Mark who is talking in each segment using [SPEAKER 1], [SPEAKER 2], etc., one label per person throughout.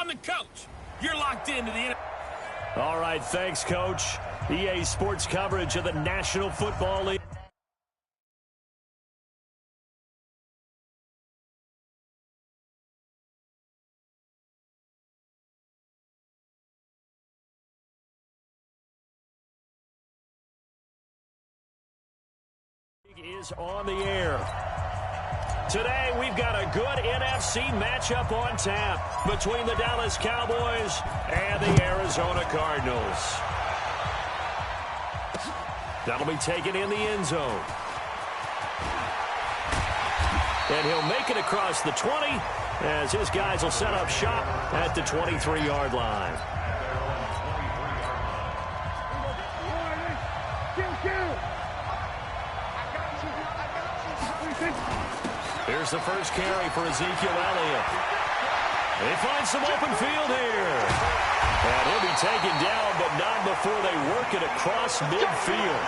[SPEAKER 1] I'm the coach. You're locked into the...
[SPEAKER 2] All right, thanks, Coach. EA Sports coverage of the National Football League. Is on the air. Today, we've got a good NFC matchup on tap between the Dallas Cowboys and the Arizona Cardinals. That'll be taken in the end zone. And he'll make it across the 20 as his guys will set up shop at the 23-yard line. Here's the first carry for Ezekiel Elliott. They find some open field here. And he'll be taken down, but not before they work it across midfield.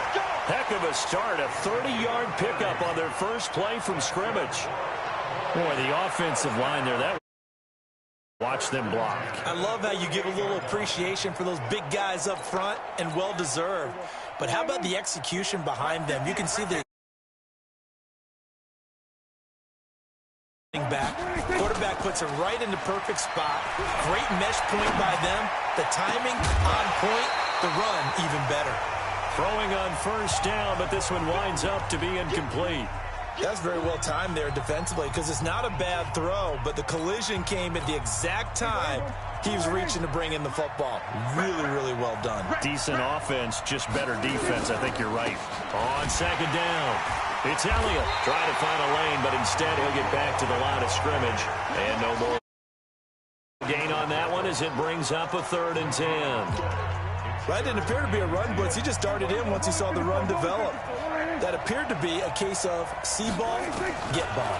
[SPEAKER 2] Heck of a start, a 30-yard pickup on their first play from scrimmage. Boy, the offensive line there, that... Watch them block.
[SPEAKER 3] I love how you give a little appreciation for those big guys up front, and well-deserved. But how about the execution behind them? You can see the back. Quarterback puts it right in the perfect spot. Great mesh point by them. The timing on point. The run even better.
[SPEAKER 2] Throwing on first down, but this one winds up to be incomplete.
[SPEAKER 3] That's very well timed there defensively because it's not a bad throw, but the collision came at the exact time he was reaching to bring in the football. Really, really well done.
[SPEAKER 2] Decent offense, just better defense. I think you're right. On second down, it's Elliott trying to find a lane, but instead he'll get back to the line of scrimmage. And no more gain on that one as it brings up a 3rd and 10.
[SPEAKER 3] That didn't appear to be a run blitz. He just darted in once he saw the run develop. That appeared to be a case of see ball, get ball.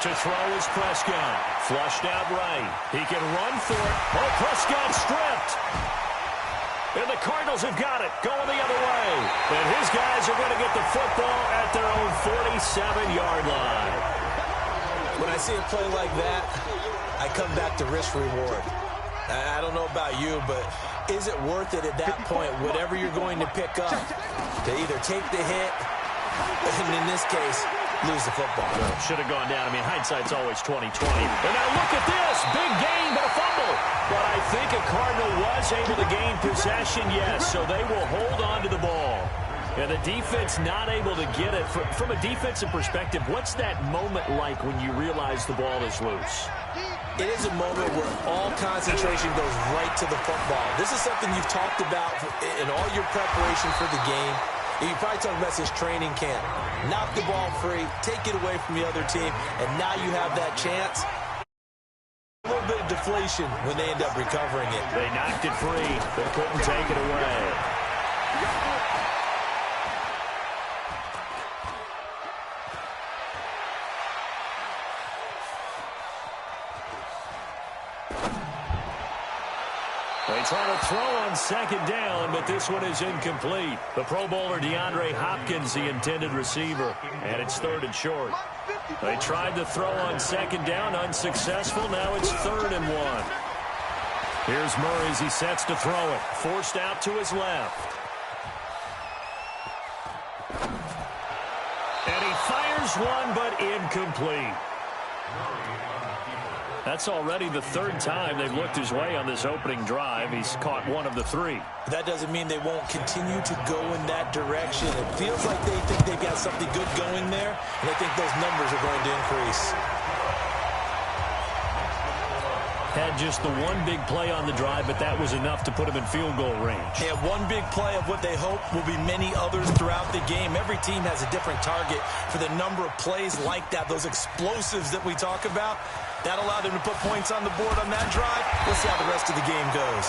[SPEAKER 2] To throw is Prescott. Flushed out right. He can run for it. Oh, Prescott stripped. And the Cardinals have got it, going the other way. And his guys are going to get the football at their own 47-yard line.
[SPEAKER 3] When I see a play like that, I come back to risk reward. I don't know about you, but is it worth it at that point, whatever you're going to pick up, to either take the hit, and in this case, lose the football?
[SPEAKER 2] Well, should have gone down. I mean, hindsight's always 20/20. And now look at this. Big gain, but a fumble. But I think a Cardinal was able to gain possession, yes, so they will hold on to the ball. And the defense not able to get it. From a defensive perspective, what's that moment like when you realize the ball is loose?
[SPEAKER 3] It is a moment where all concentration goes right to the football. This is something you've talked about in all your preparation for the game. You probably talked about this training camp. Knock the ball free, take it away from the other team, and now you have that chance. A little bit of deflation when they end up recovering it.
[SPEAKER 2] They knocked it free, but couldn't take it away. They try to throw on second down, but this one is incomplete. The Pro Bowler DeAndre Hopkins, the intended receiver, and it's 3rd and short. They tried to throw on second down, unsuccessful. Now it's 3rd and 1. Here's Murray as he sets to throw it. Forced out to his left. And he fires one, but incomplete. That's already the 3rd time they've looked his way on this opening drive. He's caught one of the 3.
[SPEAKER 3] That doesn't mean they won't continue to go in that direction. It feels like they think they've got something good going there, and they think those numbers are going to increase.
[SPEAKER 2] Had just the one big play on the drive, but that was enough to put him in field goal range.
[SPEAKER 3] Yeah, one big play of what they hope will be many others throughout the game. Every team has a different target for the number of plays like that, those explosives that we talk about. That allowed him to put points on the board on that drive. We'll see how the rest of the game goes.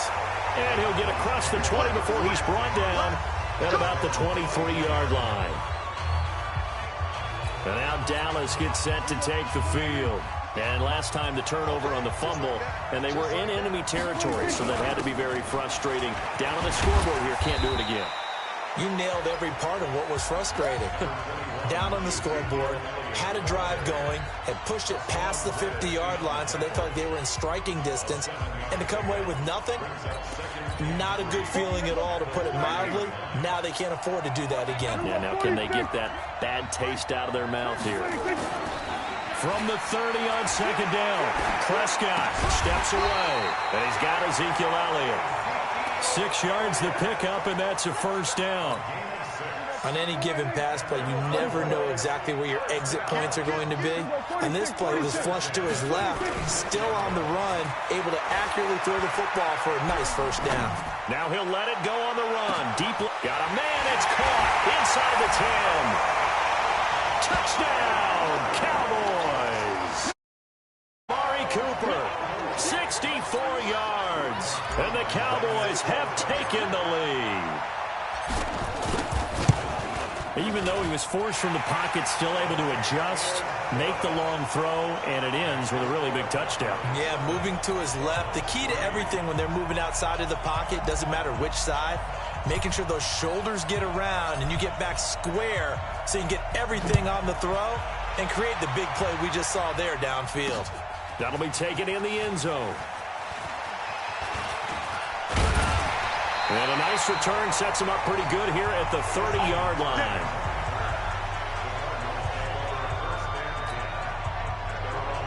[SPEAKER 2] And he'll get across the 20 before he's brought down at about the 23-yard line. And now Dallas gets set to take the field. And last time the turnover on the fumble, and they were in enemy territory, so that had to be very frustrating. Down on the scoreboard here, can't do it again.
[SPEAKER 3] You nailed every part of what was frustrating. Down on the scoreboard, had a drive going, had pushed it past the 50-yard line so they felt like they were in striking distance, and to come away with nothing, not a good feeling at all, to put it mildly. Now they can't afford to do that again.
[SPEAKER 2] Yeah, now can they get that bad taste out of their mouth here? From the 30 on second down, Prescott steps away, and he's got Ezekiel Elliott. 6 yards the pickup, and that's a first down.
[SPEAKER 3] On any given pass play, you never know exactly where your exit points are going to be. And this play was flushed to his left, still on the run, able to accurately throw the football for a nice first down.
[SPEAKER 2] Now he'll let it go on the run. Deep, got a man, it's caught inside the 10. Touchdown, Cowboys. Amari Cooper, 64 yards, and the Cowboys have taken the lead. Even though he was forced from the pocket, still able to adjust, make the long throw, and it ends with a really big touchdown.
[SPEAKER 3] Yeah, moving to his left. The key to everything when they're moving outside of the pocket, doesn't matter which side, making sure those shoulders get around and you get back square so you can get everything on the throw and create the big play we just saw there downfield.
[SPEAKER 2] That'll be taken in the end zone. And a nice return sets him up pretty good here at the 30-yard line.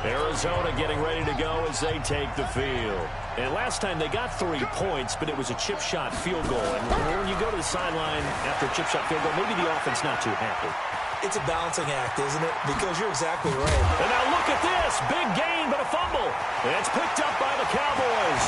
[SPEAKER 2] Arizona getting ready to go as they take the field. And last time they got 3 points, but it was a chip shot field goal. And when you go to the sideline after a chip shot field goal, maybe the offense not too happy.
[SPEAKER 3] It's a balancing act, isn't it? Because you're exactly right.
[SPEAKER 2] And now look at this. Big gain, but a fumble. And it's picked up by the Cowboys.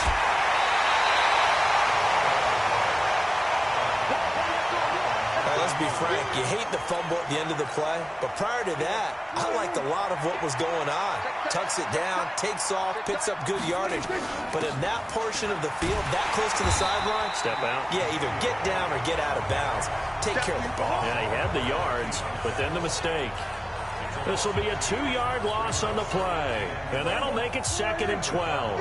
[SPEAKER 3] Let's be frank, you hate the fumble at the end of the play, but prior to that, I liked a lot of what was going on. Tucks it down, takes off, picks up good yardage. But in that portion of the field, that close to the sideline,
[SPEAKER 2] step out.
[SPEAKER 3] Yeah, either get down or get out of bounds. Take care of the ball.
[SPEAKER 2] Yeah, he had the yards, but then the mistake. This will be a 2-yard loss on the play, and that'll make it 2nd and 12.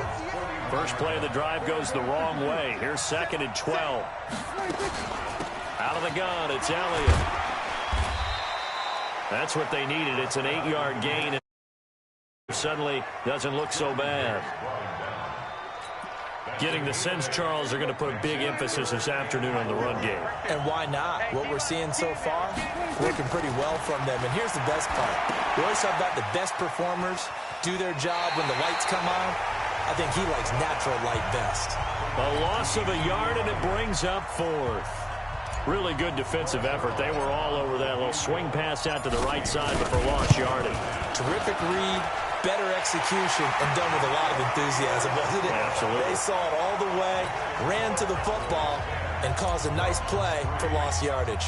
[SPEAKER 2] First play of the drive goes the wrong way. Here's 2nd and 12. Out of the gun, it's Elliott. That's what they needed. It's an 8-yard gain. And suddenly doesn't look so bad. Getting the sense, Charles, are going to put a big emphasis this afternoon on the run game.
[SPEAKER 3] And why not? What we're seeing so far, working pretty well from them. And here's the best part. We always talk about the best performers do their job when the lights come on. I think he likes natural light best.
[SPEAKER 2] A loss of a yard, and it brings up 4th. Really good defensive effort. They were all over that little swing pass out to the right side, but for lost yardage.
[SPEAKER 3] Terrific read, better execution, and done with a lot of enthusiasm, wasn't it?
[SPEAKER 2] Absolutely.
[SPEAKER 3] They saw it all the way, ran to the football, and caused a nice play for lost yardage.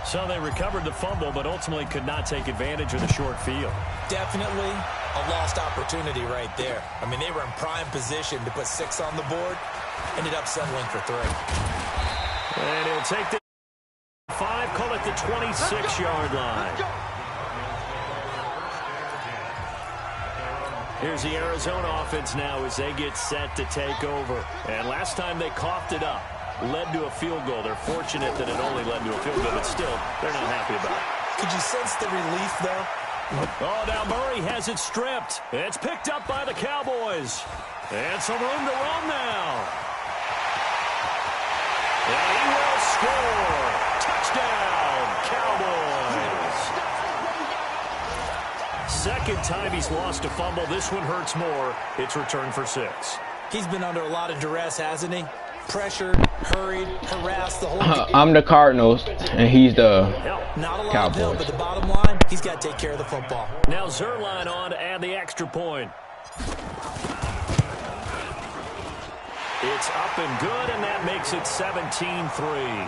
[SPEAKER 2] So they recovered the fumble, but ultimately could not take advantage of the short field.
[SPEAKER 3] Definitely a lost opportunity right there. I mean, they were in prime position to put 6 on the board, ended up settling for 3.
[SPEAKER 2] And he'll take the 5, call it the 26-yard line. Here's the Arizona offense now as they get set to take over. And last time they coughed it up, led to a field goal. They're fortunate that it only led to a field goal, but still, they're not happy about it.
[SPEAKER 3] Could you sense the relief, though?
[SPEAKER 2] Oh, now Murray has it stripped. It's picked up by the Cowboys. And some room to run now. And he will score. Touchdown, Cowboys. Second time he's lost a fumble. This one hurts more. It's returned for 6.
[SPEAKER 3] He's been under a lot of duress, hasn't he? Pressured, hurried, harassed the whole game.
[SPEAKER 4] I'm the Cardinals, and he's the
[SPEAKER 3] Not a lot
[SPEAKER 4] Cowboys.
[SPEAKER 3] of help, but the bottom line, he's got to take care of the football.
[SPEAKER 2] Now Zuerlein on to add the extra point. It's up and good, and that makes it 17-3.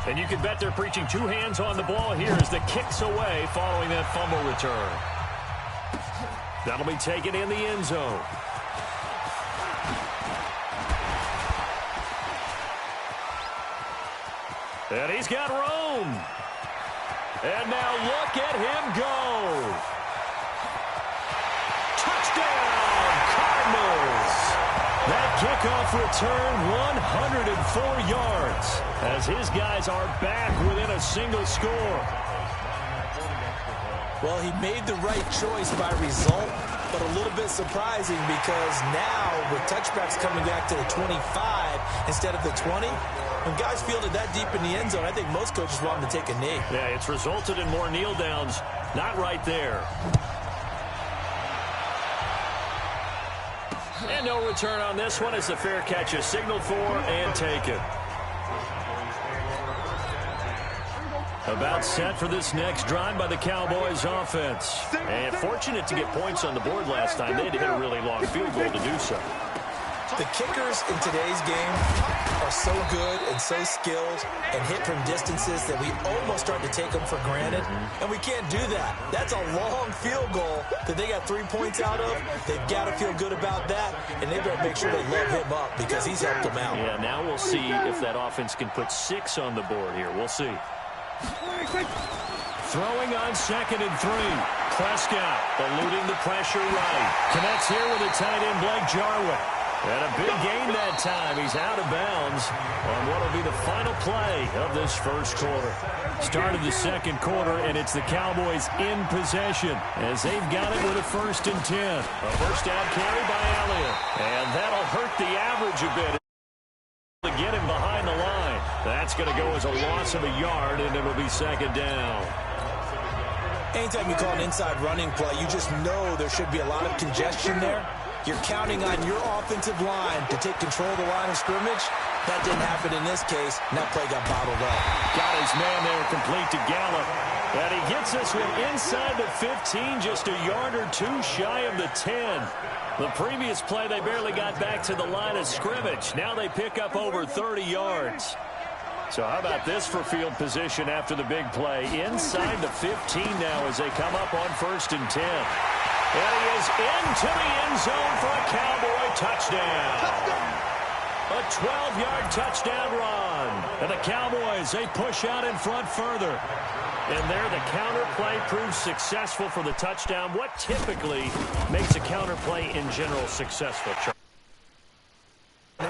[SPEAKER 2] And you can bet they're preaching 2 hands on the ball here as the kick's away following that fumble return. That'll be taken in the end zone. And he's got room. And now look at him go. Touchdown, kickoff return, 104 yards, as his guys are back within a single score.
[SPEAKER 3] Well, he made the right choice by result, but a little bit surprising because now with touchbacks coming back to the 25 instead of the 20, when guys field it that deep in the end zone, I think most coaches want them to take a knee.
[SPEAKER 2] Yeah, it's resulted in more kneel downs. Not right there. And no return on this one as the fair catch is signaled for and taken. About set for this next drive by the Cowboys offense. And fortunate to get points on the board last time. They had to hit a really long field goal to do so.
[SPEAKER 3] The kickers in today's game are so good and so skilled and hit from distances that we almost start to take them for granted. And we can't do that. That's a long field goal that they got 3 points out of. They've got to feel good about that, and they better make sure they load him up because he's helped them out.
[SPEAKER 2] Yeah, now we'll see if that offense can put 6 on the board here. We'll see. Throwing on 2nd and 3. Prescott eluding the pressure right. Connects here with a tight end, Blake Jarwin. And a big gain that time. He's out of bounds on what will be the final play of this first quarter. Start of the second quarter, and it's the Cowboys in possession as they've got it with a 1st and 10. A first down carry by Elliott. And that'll hurt the average a bit to get him behind the line. That's going to go as a loss of a yard, and it'll be 2nd down.
[SPEAKER 3] Anytime you call an inside running play, you just know there should be a lot of congestion there. You're counting on your offensive line to take control of the line of scrimmage. That didn't happen in this case, and that play got bottled up.
[SPEAKER 2] Got his man there complete to Gallup. And he gets this one inside the 15, just a yard or 2 shy of the 10. The previous play, they barely got back to the line of scrimmage. Now they pick up over 30 yards. So how about this for field position after the big play? Inside the 15 now as they come up on 1st and 10. And he is into the end zone for a Cowboy touchdown. A 12-yard touchdown run. And the Cowboys, they push out in front further. And there the counter play proves successful for the touchdown. What typically makes a counter play in general successful, Charles?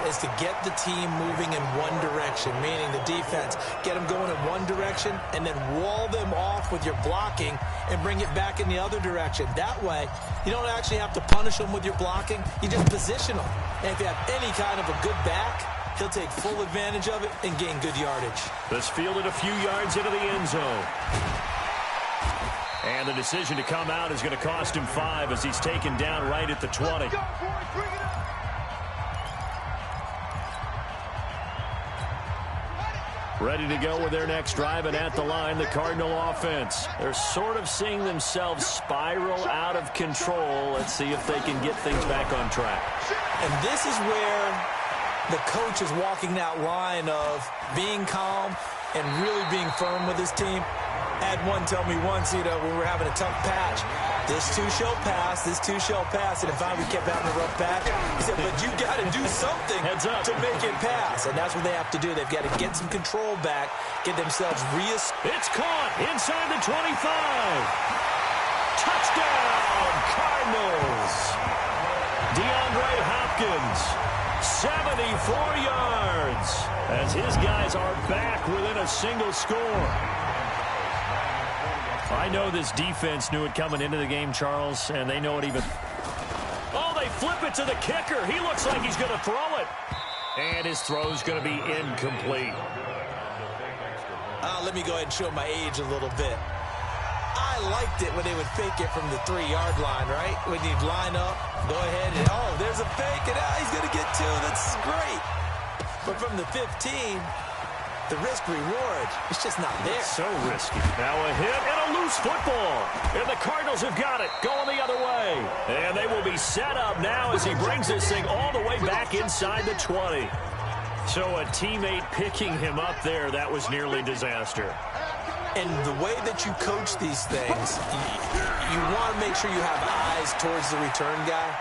[SPEAKER 3] Is to get the team moving in one direction, meaning the defense, get them going in one direction and then wall them off with your blocking and bring it back in the other direction. That way, you don't actually have to punish them with your blocking. You just position them. And if you have any kind of a good back, he'll take full advantage of it and gain good yardage.
[SPEAKER 2] This fielded a few yards into the end zone. And the decision to come out is going to cost him 5 as he's taken down right at the 20. Ready to go with their next drive, and at the line, the Cardinal offense. They're sort of seeing themselves spiral out of control. Let's see if they can get things back on track.
[SPEAKER 3] And this is where the coach is walking that line of being calm and really being firm with his team. I had one tell me once, when we were having a tough patch, this too shall pass, this too shall pass. And if we kept having a rough patch, he said, but you got to do something to make it pass. And that's what they have to do. They've got to get some control back, get themselves
[SPEAKER 2] It's caught inside the 25. Touchdown, Cardinals. DeAndre Hopkins, 74 yards, as his guys are back within a single score. I know this defense knew it coming into the game, Charles, and they know it even. Oh, they flip it to the kicker. He looks like he's going to throw it. And his throw's going to be incomplete.
[SPEAKER 3] Let me go ahead and show my age a little bit. I liked it when they would fake it from the 3-yard line, right? When you'd line up, go ahead and, there's a fake, and he's going to get 2. That's great. But from the 15, the risk-reward, it's just not there.
[SPEAKER 2] So risky. Now a hit and a loose football. And the Cardinals have got it, going the other way. And they will be set up now as he brings this thing all the way back inside the 20. So a teammate picking him up there, that was nearly disaster.
[SPEAKER 3] And the way that you coach these things, you want to make sure you have eyes towards the return guy,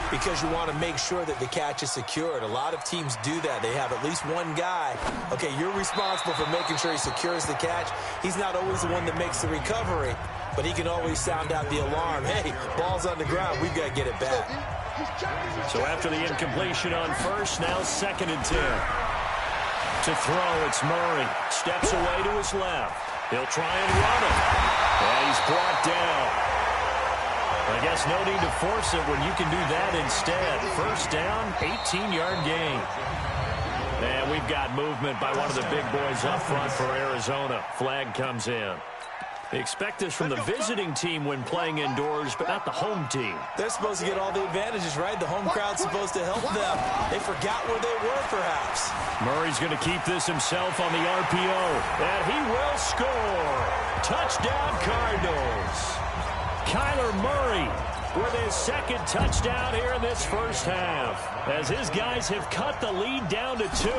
[SPEAKER 3] because you want to make sure that the catch is secured. A lot of teams do that. They have at least one guy. Okay, you're responsible for making sure he secures the catch. He's not always the one that makes the recovery, but he can always sound out the alarm. Hey, ball's on the ground. We've got to get it back.
[SPEAKER 2] So after the incompletion on first, now 2nd and 10. To throw, it's Murray. Steps away to his left. He'll try and run it. And he's brought down. I guess no need to force it when you can do that instead. First down, 18-yard gain. And we've got movement by one of the big boys up front for Arizona. Flag comes in. They expect this from the visiting team when playing indoors, but not the home team.
[SPEAKER 3] They're supposed to get all the advantages, right? The home crowd's supposed to help them. They forgot where they were, perhaps.
[SPEAKER 2] Murray's going to keep this himself on the RPO. And he will score. Touchdown, Cardinals. Kyler Murray with his 2nd touchdown here in this first half, as his guys have cut the lead down to 2.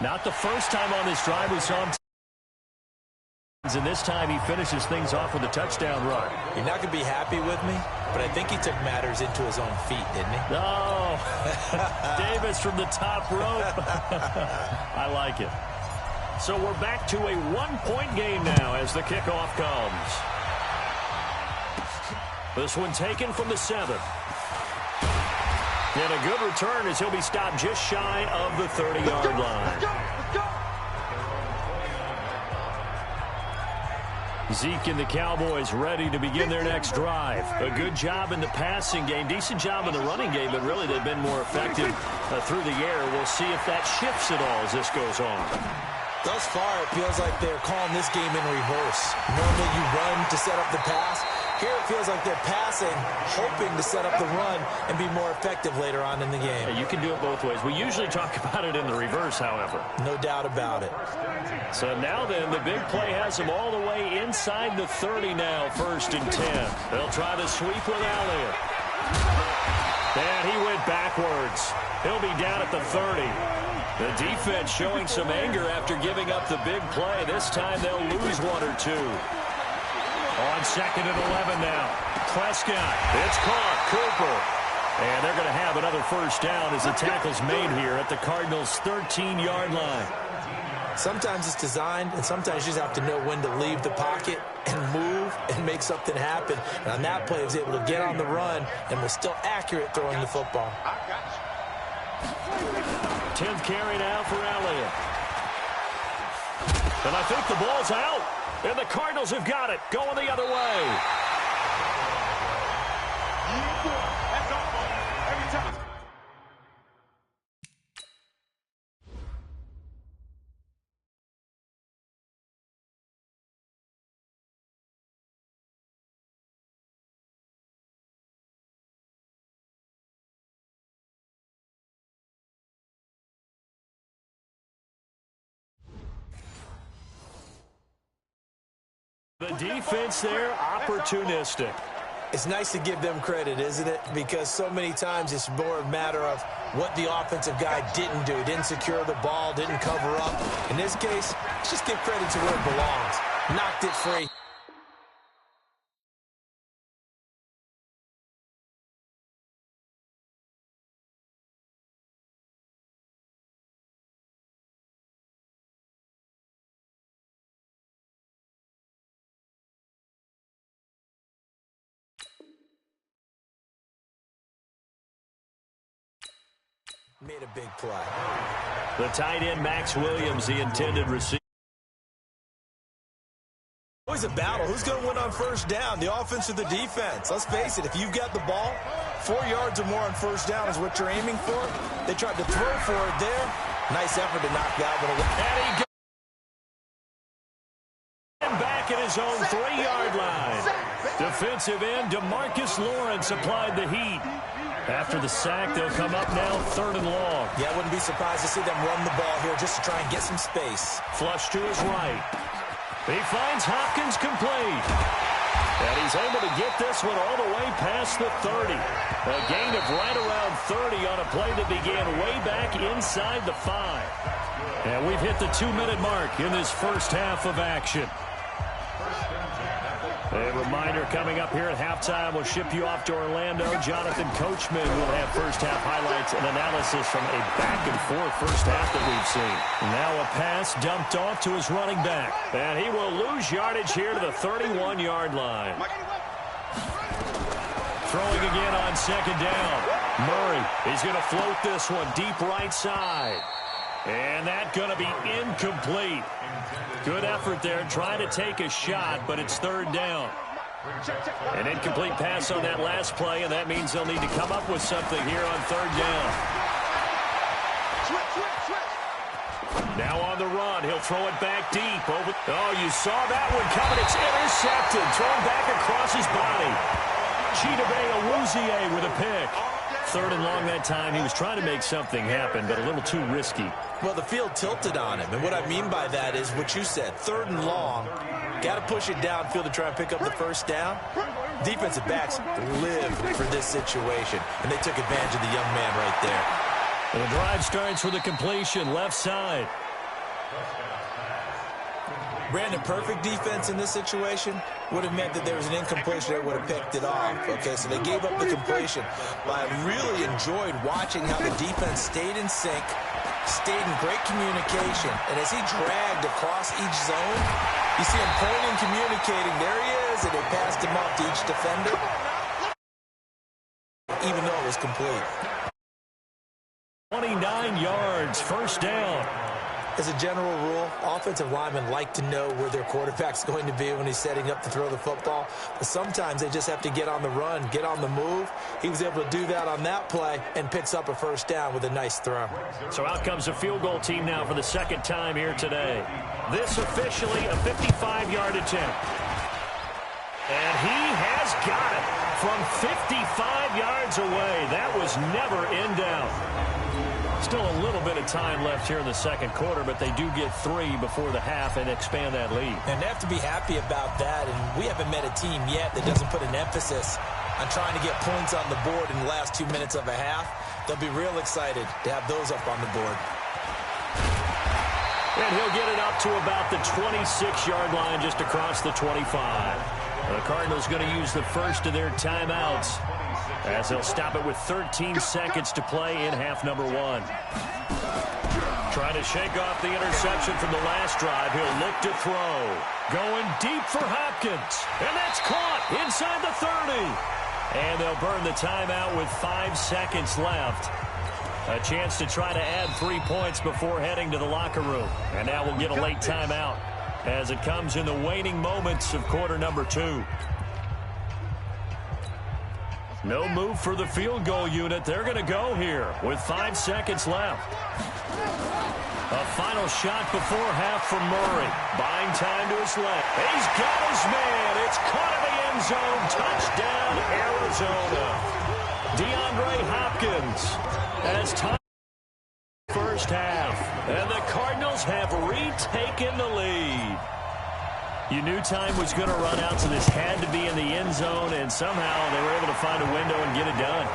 [SPEAKER 2] Not the first time on this drive we saw him. And this time he finishes things off with a touchdown run.
[SPEAKER 3] You're not going to be happy with me, but I think he took matters into his own feet, didn't he?
[SPEAKER 2] No. Davis from the top rope. I like it. So we're back to a 1-point game now as the kickoff comes. This one taken from the 7th. And a good return as he'll be stopped just shy of the 30-yard line. Zeke and the Cowboys ready to begin their next drive. A good job in the passing game, decent job in the running game, but really they've been more effective through the air. We'll see if that shifts at all as this goes on.
[SPEAKER 3] Thus far, it feels like they're calling this game in reverse. Normally you run to set up the pass. Here it feels like they're passing, hoping to set up the run and be more effective later on in the game.
[SPEAKER 2] Yeah, you can do it both ways. We usually talk about it in the reverse, however.
[SPEAKER 3] No doubt about it.
[SPEAKER 2] So now then, the big play has him all the way inside the 30 now, 1st and 10. They'll try to sweep with Elliott. And he went backwards. He'll be down at the 30. The defense showing some anger after giving up the big play. This time they'll lose 1 or 2. On 2nd and 11 now. Prescott. It's caught. Cooper. And they're going to have another first down as the tackle's made here at the Cardinals' 13-yard line.
[SPEAKER 3] Sometimes it's designed, and sometimes you just have to know when to leave the pocket and move and make something happen. And on that play, he was able to get on the run and was still accurate throwing the football.
[SPEAKER 2] 10th carry now for Elliott. And I think the ball's out. And the Cardinals have got it. Going the other way. The defense there, opportunistic.
[SPEAKER 3] It's nice to give them credit, isn't it? Because so many times it's more a matter of what the offensive guy didn't do. Didn't secure the ball, didn't cover up. In this case, let's just give credit to where it belongs. Knocked it free. Made a big play.
[SPEAKER 2] The tight end, Max Williams, the intended receiver.
[SPEAKER 3] Always a battle. Who's going to win on first down, the offense or the defense? Let's face it, if you've got the ball, 4 yards or more on first down is what you're aiming for. They tried to throw for it there. Nice effort to knock that one away.
[SPEAKER 2] And he back at his own 3-yard line. Defensive end, DeMarcus Lawrence applied the heat. After the sack, they'll come up now 3rd and long.
[SPEAKER 3] Yeah, I wouldn't be surprised to see them run the ball here just to try and get some space.
[SPEAKER 2] Flush to his right. He finds Hopkins complete. And he's able to get this one all the way past the 30. A gain of right around 30 on a play that began way back inside the 5. And we've hit the 2-minute mark in this first half of action. A reminder coming up here at halftime, we'll ship you off to Orlando. Jonathan Coachman will have first half highlights and analysis from a back-and-forth first half that we've seen. Now a pass dumped off to his running back. And he will lose yardage here to the 31-yard line. Throwing again on second down. Murray, he's going to float this one deep right side. And that's going to be incomplete. Good effort there, trying to take a shot, but it's third down. An incomplete pass on that last play, and that means they'll need to come up with something here on third down. Now on the run, he'll throw it back deep. Oh, you saw that one coming. It's intercepted, thrown back across his body. Chidobe Awuzie with a pick. Third and long that time. He was trying to make something happen, but a little too risky.
[SPEAKER 3] Well, the field tilted on him, and what I mean by that is what you said. Third and long, got to push it downfield to try and pick up the first down. Defensive backs live for this situation, and they took advantage of the young man right there.
[SPEAKER 2] And the drive starts with a completion, left side.
[SPEAKER 3] Brandon, perfect defense in this situation would have meant that there was an incompletion that would have picked it off. Okay, so they gave up the completion. But I really enjoyed watching how the defense stayed in sync, stayed in great communication. And as he dragged across each zone, you see him pointing, communicating. There he is, and they passed him off to each defender, even though it was complete.
[SPEAKER 2] 29 yards, first down.
[SPEAKER 3] As a general rule, offensive linemen like to know where their quarterback's going to be when he's setting up to throw the football. But sometimes they just have to get on the run, get on the move. He was able to do that on that play and picks up a first down with a nice throw.
[SPEAKER 2] So out comes a field goal team now for the second time here today. This officially a 55-yard attempt. And he has got it from 55 yards away. That was never in doubt. Still a little bit of time left here in the second quarter, but they do get 3 before the half and expand that lead.
[SPEAKER 3] And they have to be happy about that, and we haven't met a team yet that doesn't put an emphasis on trying to get points on the board in the last 2 minutes of a half. They'll be real excited to have those up on the board.
[SPEAKER 2] And he'll get it up to about the 26-yard line, just across the 25. The Cardinals going to use the first of their timeouts, as they'll stop it with 13 seconds to play in half number 1. Trying to shake off the interception from the last drive. He'll look to throw. Going deep for Hopkins. And that's caught inside the 30. And they'll burn the timeout with 5 seconds left. A chance to try to add 3 points before heading to the locker room. And now we'll get a late timeout as it comes in the waning moments of quarter number 2. No move for the field goal unit. They're going to go here with 5 seconds left. A final shot before half from Murray. Buying time to his left. He's got his man. It's caught in the end zone. Touchdown, Arizona. DeAndre Hopkins has tied the first half. And the Cardinals have retaken the lead. You knew time was going to run out, so this had to be in the end zone, and somehow they were able to find a window and get it done.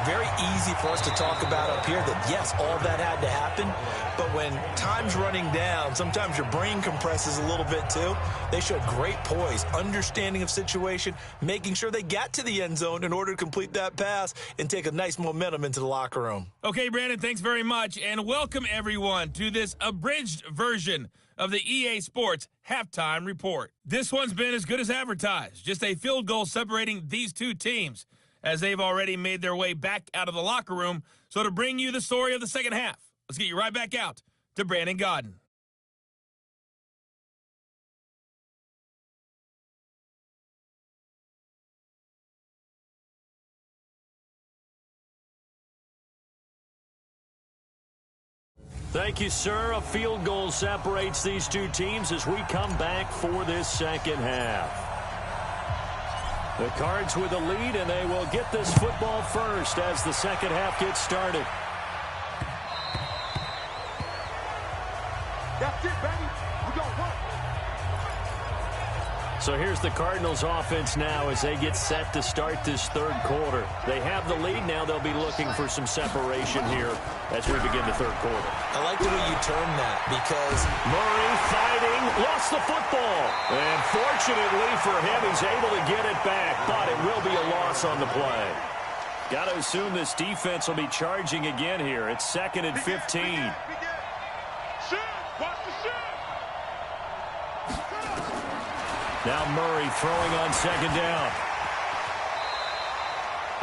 [SPEAKER 3] Very easy for us to talk about up here that, yes, all that had to happen, but when time's running down, sometimes your brain compresses a little bit too. They showed great poise, understanding of situation, making sure they got to the end zone in order to complete that pass and take a nice momentum into the locker room.
[SPEAKER 1] Okay, Brandon, thanks very much, and welcome everyone to this abridged version of the EA Sports Halftime Report. This one's been as good as advertised. Just a field goal separating these two teams, as they've already made their way back out of the locker room. So to bring you the story of the second half, let's get you right back out to Brandon Gaudin.
[SPEAKER 2] Thank you, sir. A field goal separates these two teams as we come back for this second half. The Cards with the lead, and they will get this football first as the second half gets started.
[SPEAKER 5] That's it, baby. We gon' work.
[SPEAKER 2] So here's the Cardinals offense now as they get set to start this third quarter. They have the lead now. They'll be looking for some separation here as we begin the third quarter.
[SPEAKER 3] I like the way you term that because
[SPEAKER 2] Murray fighting, lost the football. And fortunately for him, he's able to get it back, but it will be a loss on the play. Got to assume this defense will be charging again here. It's 2nd and 15. Now Murray throwing on second down.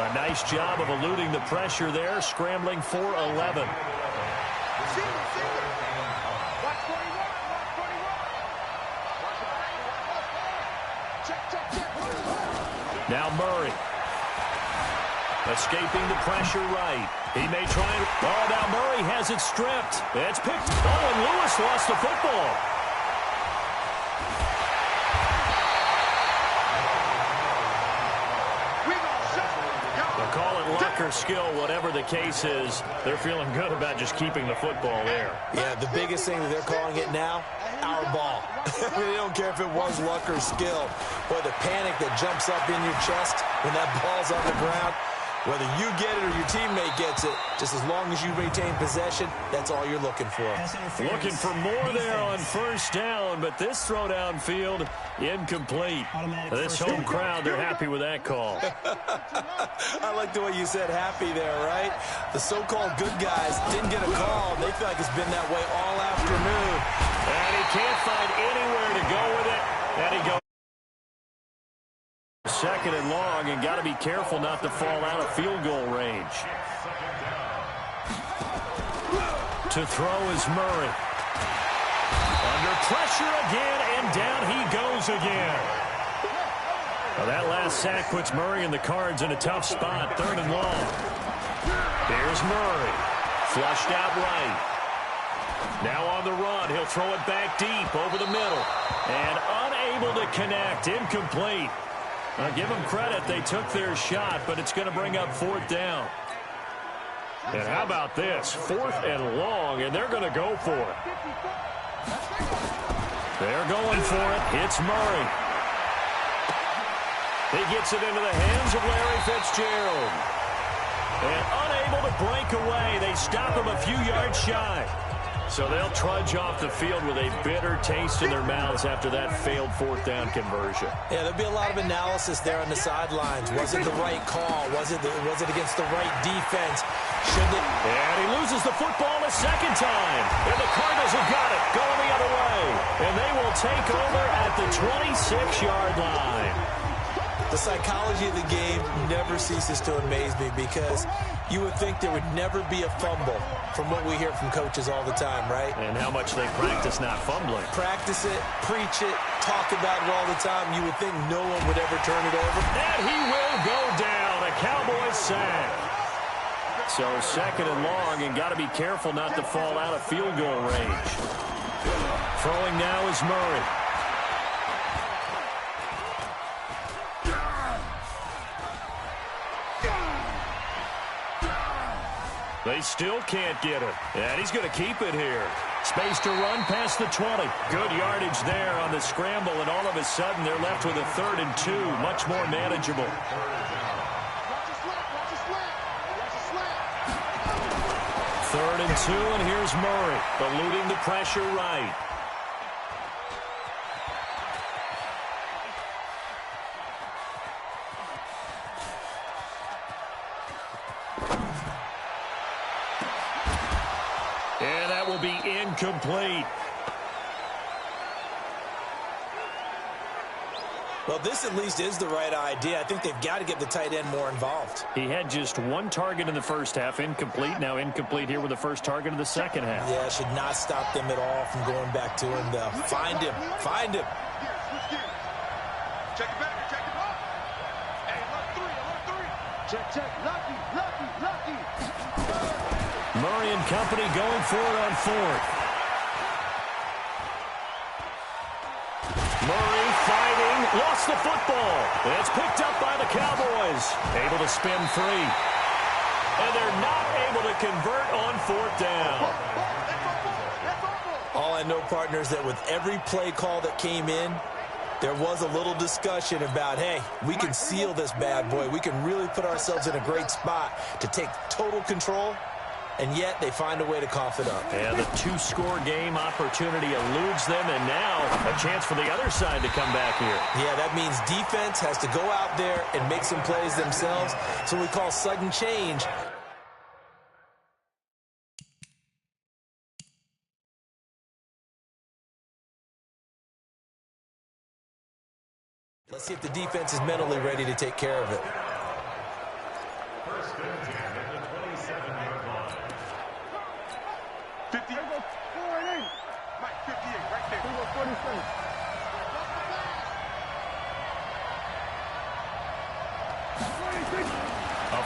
[SPEAKER 2] A nice job of eluding the pressure there, scrambling for 11. Now Murray. Escaping the pressure right. He may try and... Oh, now Murray has it stripped. It's picked. Oh, and Lewis lost the football. They'll call it luck or skill, whatever the case is. They're feeling good about just keeping the football there.
[SPEAKER 3] Yeah, the biggest thing that they're calling it now, our ball. They don't care if it was luck or skill. Boy, the panic that jumps up in your chest when that ball's on the ground, whether you get it or your teammate gets it, just as long as you maintain possession, that's all you're looking for.
[SPEAKER 2] Looking for more there on first down, but this throw downfield, incomplete. This home crowd, they're happy with that call.
[SPEAKER 3] I like the way you said happy there, right? The so-called good guys didn't get a call. They feel like it's been that way all afternoon.
[SPEAKER 2] And he can't find anywhere to go with it. And he goes second and long, and got to be careful not to fall out of field goal range. To throw is Murray. Under pressure again, and down he goes again. Well, that last sack puts Murray and the Cards in a tough spot, 3rd and long. Here's Murray. Flushed out right. Now on the run, he'll throw it back deep over the middle. And unable to connect, incomplete. Give them credit, they took their shot, but it's going to bring up 4th down. And how about this? 4th and long, and they're going to go for it. They're going for it. It's Murray. He gets it into the hands of Larry Fitzgerald. And unable to break away, they stop him a few yards shy. So they'll trudge off the field with a bitter taste in their mouths after that failed 4th down conversion.
[SPEAKER 3] Yeah, there'll be a lot of analysis there on the sidelines. Was it the right call? Was it against the right defense? Should it?
[SPEAKER 2] And he loses the football a second time. And the Cardinals have got it, going the other way. And they will take over at the 26-yard line.
[SPEAKER 3] The psychology of the game never ceases to amaze me because you would think there would never be a fumble from what we hear from coaches all the time, right?
[SPEAKER 2] And how much they practice not fumbling.
[SPEAKER 3] Practice it, preach it, talk about it all the time. You would think no one would ever turn it over.
[SPEAKER 2] And he will go down. A Cowboys sack. So 2nd and long, and got to be careful not to fall out of field goal range. Throwing now is Murray. They still can't get it. And he's going to keep it here. Space to run past the 20. Good yardage there on the scramble, and all of a sudden they're left with a 3rd and 2. Much more manageable. 3rd and 2, and here's Murray, eluding the pressure right. And that will be incomplete.
[SPEAKER 3] Well, this at least is the right idea. I think they've got to get the tight end more involved.
[SPEAKER 2] He had just 1 target in the first half, incomplete. Now incomplete here with the first target of the second half.
[SPEAKER 3] Yeah, should not stop them at all from going back to him, though. Find him. Find him.
[SPEAKER 5] Check it back. Check it off. Hey, look 3. Check. Lucky.
[SPEAKER 2] Murray and company going for it on 4th. Murray fighting, lost the football. It's picked up by the Cowboys. Able to spin free. And they're not able to convert on 4th down.
[SPEAKER 3] All I know, partners, that with every play call that came in, there was a little discussion about, hey, we can seal this bad boy. We can really put ourselves in a great spot to take total control. And yet they find a way to cough it up.
[SPEAKER 2] And the 2-score game opportunity eludes them, and now a chance for the other side to come back here.
[SPEAKER 3] Yeah, that means defense has to go out there and make some plays themselves. So we call sudden change. Let's see if the defense is mentally ready to take care of it.
[SPEAKER 2] A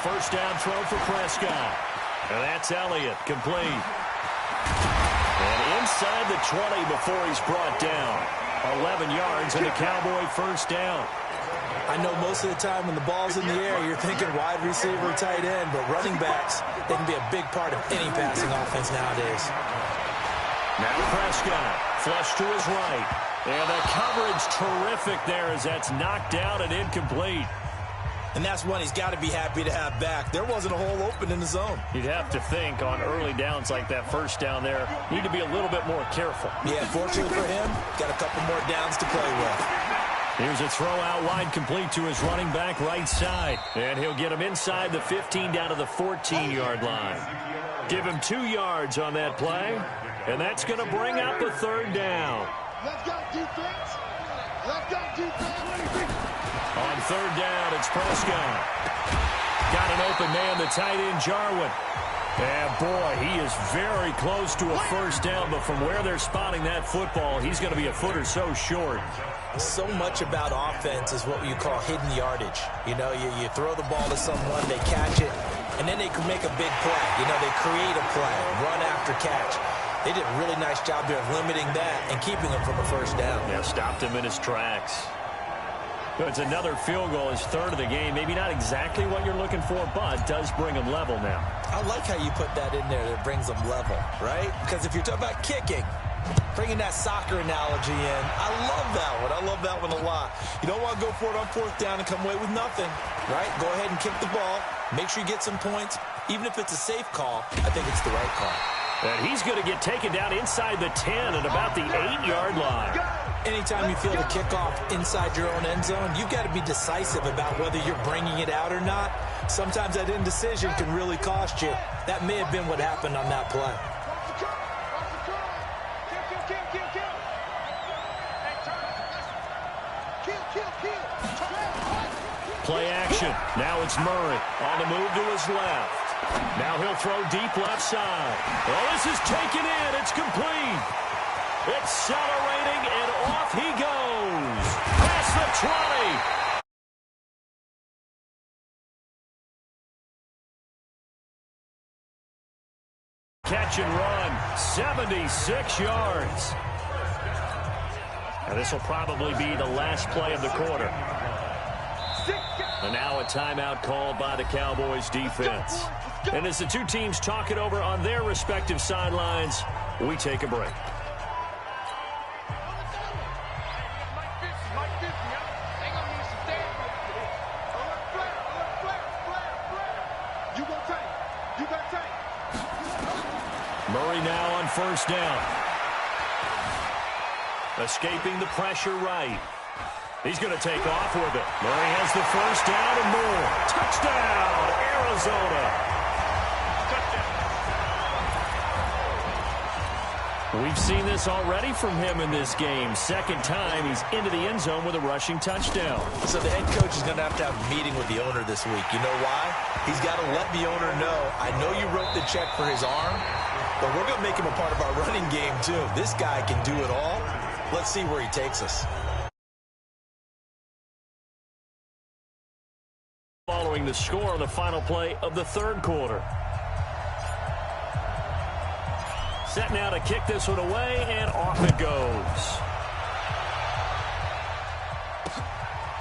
[SPEAKER 2] first down throw for Prescott. And that's Elliott, complete. And inside the 20 before he's brought down. 11 yards and a Cowboy first down.
[SPEAKER 3] I know most of the time when the ball's in the air, you're thinking wide receiver, tight end, but running backs, they can be a big part of any passing offense nowadays.
[SPEAKER 2] Now Prescott, flush to his right. And the coverage terrific there as that's knocked down and incomplete.
[SPEAKER 3] And that's one he's got to be happy to have back. There wasn't a hole open in the zone.
[SPEAKER 2] You'd have to think on early downs like that first down there, need to be a little bit more careful.
[SPEAKER 3] Yeah, fortunately for him, got a couple more downs to play with.
[SPEAKER 2] Here's a throw out wide complete to his running back right side. And he'll get him inside the 15 down to the 14-yard line. Give him 2 yards on that play. And that's going to bring up a third down.
[SPEAKER 5] Let's go, defense. Let's go, defense.
[SPEAKER 2] On third down, it's Prescott. Got an open man, the tight end, Jarwin. And, boy, he is very close to a first down, but from where they're spotting that football, he's going to be a foot or so short.
[SPEAKER 3] So much about offense is what you call hidden yardage. You know, you throw the ball to someone, they catch it, and then they can make a big play. You know, they create a play, run after catch. They did a really nice job there of limiting that and keeping him from a first down.
[SPEAKER 2] Yeah, stopped him in his tracks. But it's another field goal, his third of the game. Maybe not exactly what you're looking for, but does bring him level now.
[SPEAKER 3] I like how you put that in there that brings them level, right? Because if you're talking about kicking, bringing that soccer analogy in, I love that one. I love that one a lot. You don't want to go for it on fourth down and come away with nothing, right? Go ahead and kick the ball. Make sure you get some points. Even if it's a safe call, I think it's the right call.
[SPEAKER 2] And he's going to get taken down inside the 10 at about the 8-yard line.
[SPEAKER 3] Anytime you feel the kickoff inside your own end zone, you've got to be decisive about whether you're bringing it out or not. Sometimes that indecision can really cost you. That may have been what happened on that play.
[SPEAKER 2] Play action. Now it's Murray on the move to his left. Now he'll throw deep left side. Oh, this is taken in. It's complete. Accelerating, and off he goes. Past the 20. Catch and run, 76 yards. Now this will probably be the last play of the quarter. And now a timeout called by the Cowboys defense. And as the two teams talk it over on their respective sidelines, we take a break. Murray now on first down. Escaping the pressure right. He's going to take off with it. Murray has the first down and more. Touchdown, Arizona. We've seen this already from him in this game. Second time he's into the end zone with a rushing touchdown.
[SPEAKER 3] So the head coach is going to have a meeting with the owner this week. You know why? He's got to let the owner know, I know you wrote the check for his arm, but we're going to make him a part of our running game too. This guy can do it all. Let's see where he takes us.
[SPEAKER 2] Following the score on the final play of the third quarter. Set now to kick this one away, and off it goes.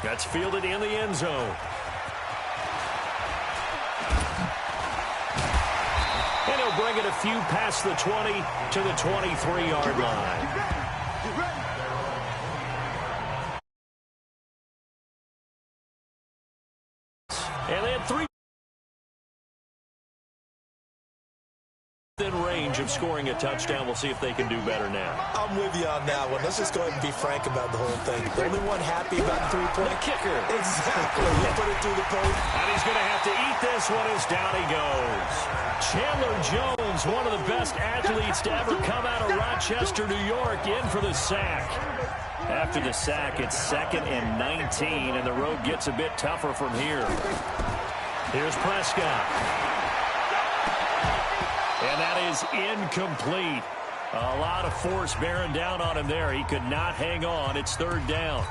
[SPEAKER 2] That's fielded in the end zone. And he'll bring it a few past the 20 to the 23-yard line. And they had three in range of scoring a touchdown. We'll see if they can do better now.
[SPEAKER 3] I'm with you on that one. Let's just go ahead and be frank about the whole thing. The only one happy about the three-point
[SPEAKER 2] kicker.
[SPEAKER 3] Exactly. You put it through the post.
[SPEAKER 2] And he's going to have to eat this one as down he goes. Chandler Jones, one of the best athletes to ever come out of Rochester, New York, in for the sack. After the sack, it's 2nd and 19, and the road gets a bit tougher from here. Here's Prescott. And that is incomplete. A lot of force bearing down on him there. He could not hang on. It's third down.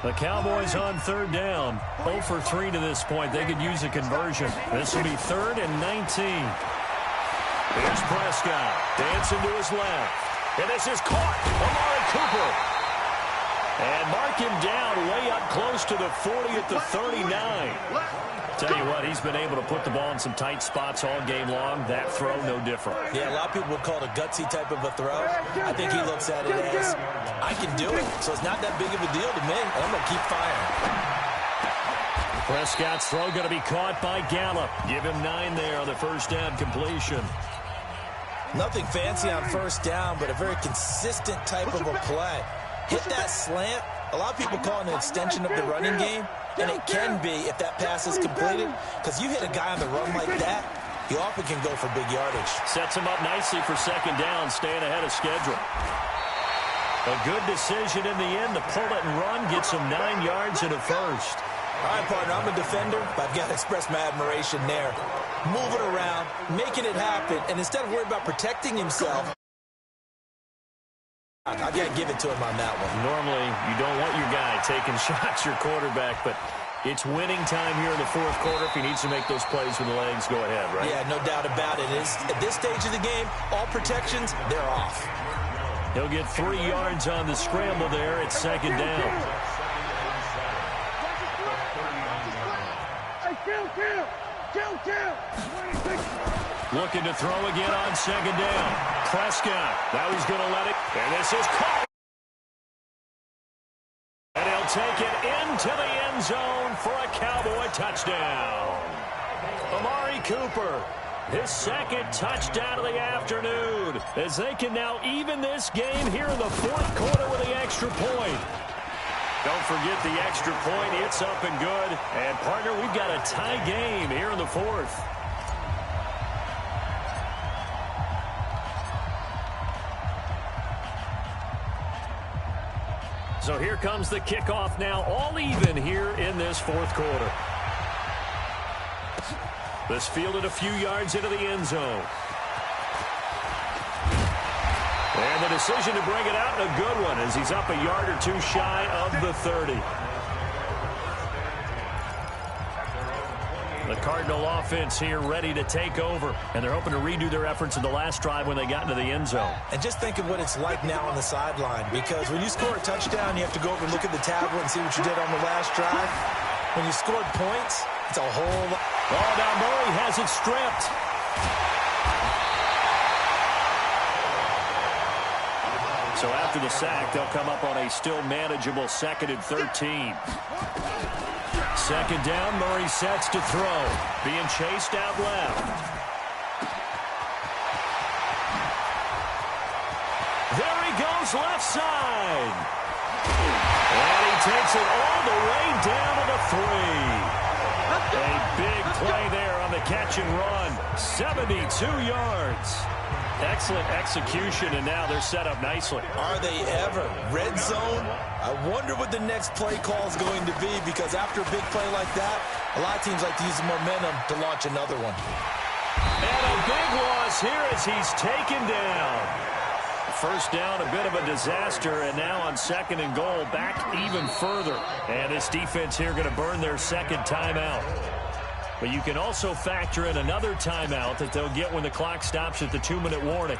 [SPEAKER 2] The Cowboys on third down. 0 for 3 to this point. They could use a conversion. This will be 3rd and 19. Here's Prescott. Dancing to his left. And this is caught. Amari Cooper. And mark him down way up close to the 40 at the 39. Tell you what, he's been able to put the ball in some tight spots all game long. That throw, no different.
[SPEAKER 3] Yeah, a lot of people would call it a gutsy type of a throw. I think he looks at it as, I can do it. So it's not that big of a deal to me. I'm going to keep firing.
[SPEAKER 2] Prescott's throw going to be caught by Gallup. Give him 9 there on the first down completion.
[SPEAKER 3] Nothing fancy on first down, but a very consistent type of a play. Hit that slant. A lot of people call it an extension of the running game, and it can be if that pass is completed, because you hit a guy on the run like that, he often can go for big yardage.
[SPEAKER 2] Sets him up nicely for second down, staying ahead of schedule. A good decision in the end to pull it and run, gets him 9 yards and a first.
[SPEAKER 3] All right, partner, I'm a defender, but I've got to express my admiration there. Moving around, making it happen, and instead of worrying about protecting himself, I've got to give it to him on that one.
[SPEAKER 2] Normally, you don't want your guy taking shots, your quarterback, but it's winning time here in the fourth quarter. If he needs to make those plays with the legs, go ahead, right?
[SPEAKER 3] Yeah, no doubt about it. At this stage of the game, all protections, they're off.
[SPEAKER 2] He'll get 3 yards on the scramble there at second down. Looking to throw again on second down. Prescott. Now he's going to let it. And this is caught. And he'll take it into the end zone for a Cowboy touchdown. Amari Cooper, his second touchdown of the afternoon, as they can now even this game here in the fourth quarter with the extra point. Don't forget the extra point. It's up and good. And, partner, we've got a tie game here in the fourth. So here comes the kickoff now, all even here in this fourth quarter. This fielded a few yards into the end zone. And the decision to bring it out, a good one, as he's up a yard or two shy of the 30. The Cardinal offense here ready to take over, and they're hoping to redo their efforts in the last drive when they got into the end zone.
[SPEAKER 3] And just think of what it's like now on the sideline, because when you score a touchdown, you have to go over and look at the tablet and see what you did on the last drive. When you scored points, it's a whole lot.
[SPEAKER 2] Oh, now Murray has it stripped. So after the sack, they'll come up on a still manageable 2nd and 13. Second down, Murray sets to throw. Being chased out left. There he goes, left side. And he takes it all the way down to the 3. A big play there on the catch and run. 72 yards. Excellent execution, and now they're set up nicely.
[SPEAKER 3] Are they ever? Red zone? I wonder what the next play call is going to be, because after a big play like that, a lot of teams like to use the momentum to launch another one.
[SPEAKER 2] And a big loss here as he's taken down. First down, a bit of a disaster, and now on 2nd and goal, back even further. And this defense here going to burn their second timeout. But you can also factor in another timeout that they'll get when the clock stops at the 2-minute warning.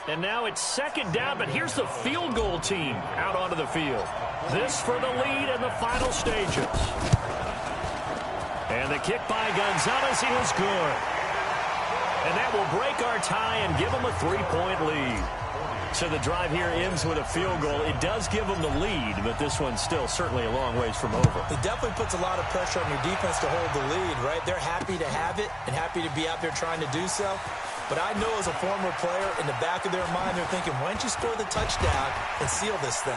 [SPEAKER 2] And now it's second down, but here's the field goal team out onto the field. This for the lead in the final stages. And the kick by Gonzalez is good. And that will break our tie and give them a 3-point lead. So the drive here ends with a field goal. It does give them the lead, but this one's still certainly a long ways from over.
[SPEAKER 3] It definitely puts a lot of pressure on your defense to hold the lead, right? They're happy to have it and happy to be out there trying to do so. But I know as a former player, in the back of their mind, they're thinking, why don't you score the touchdown and seal this thing?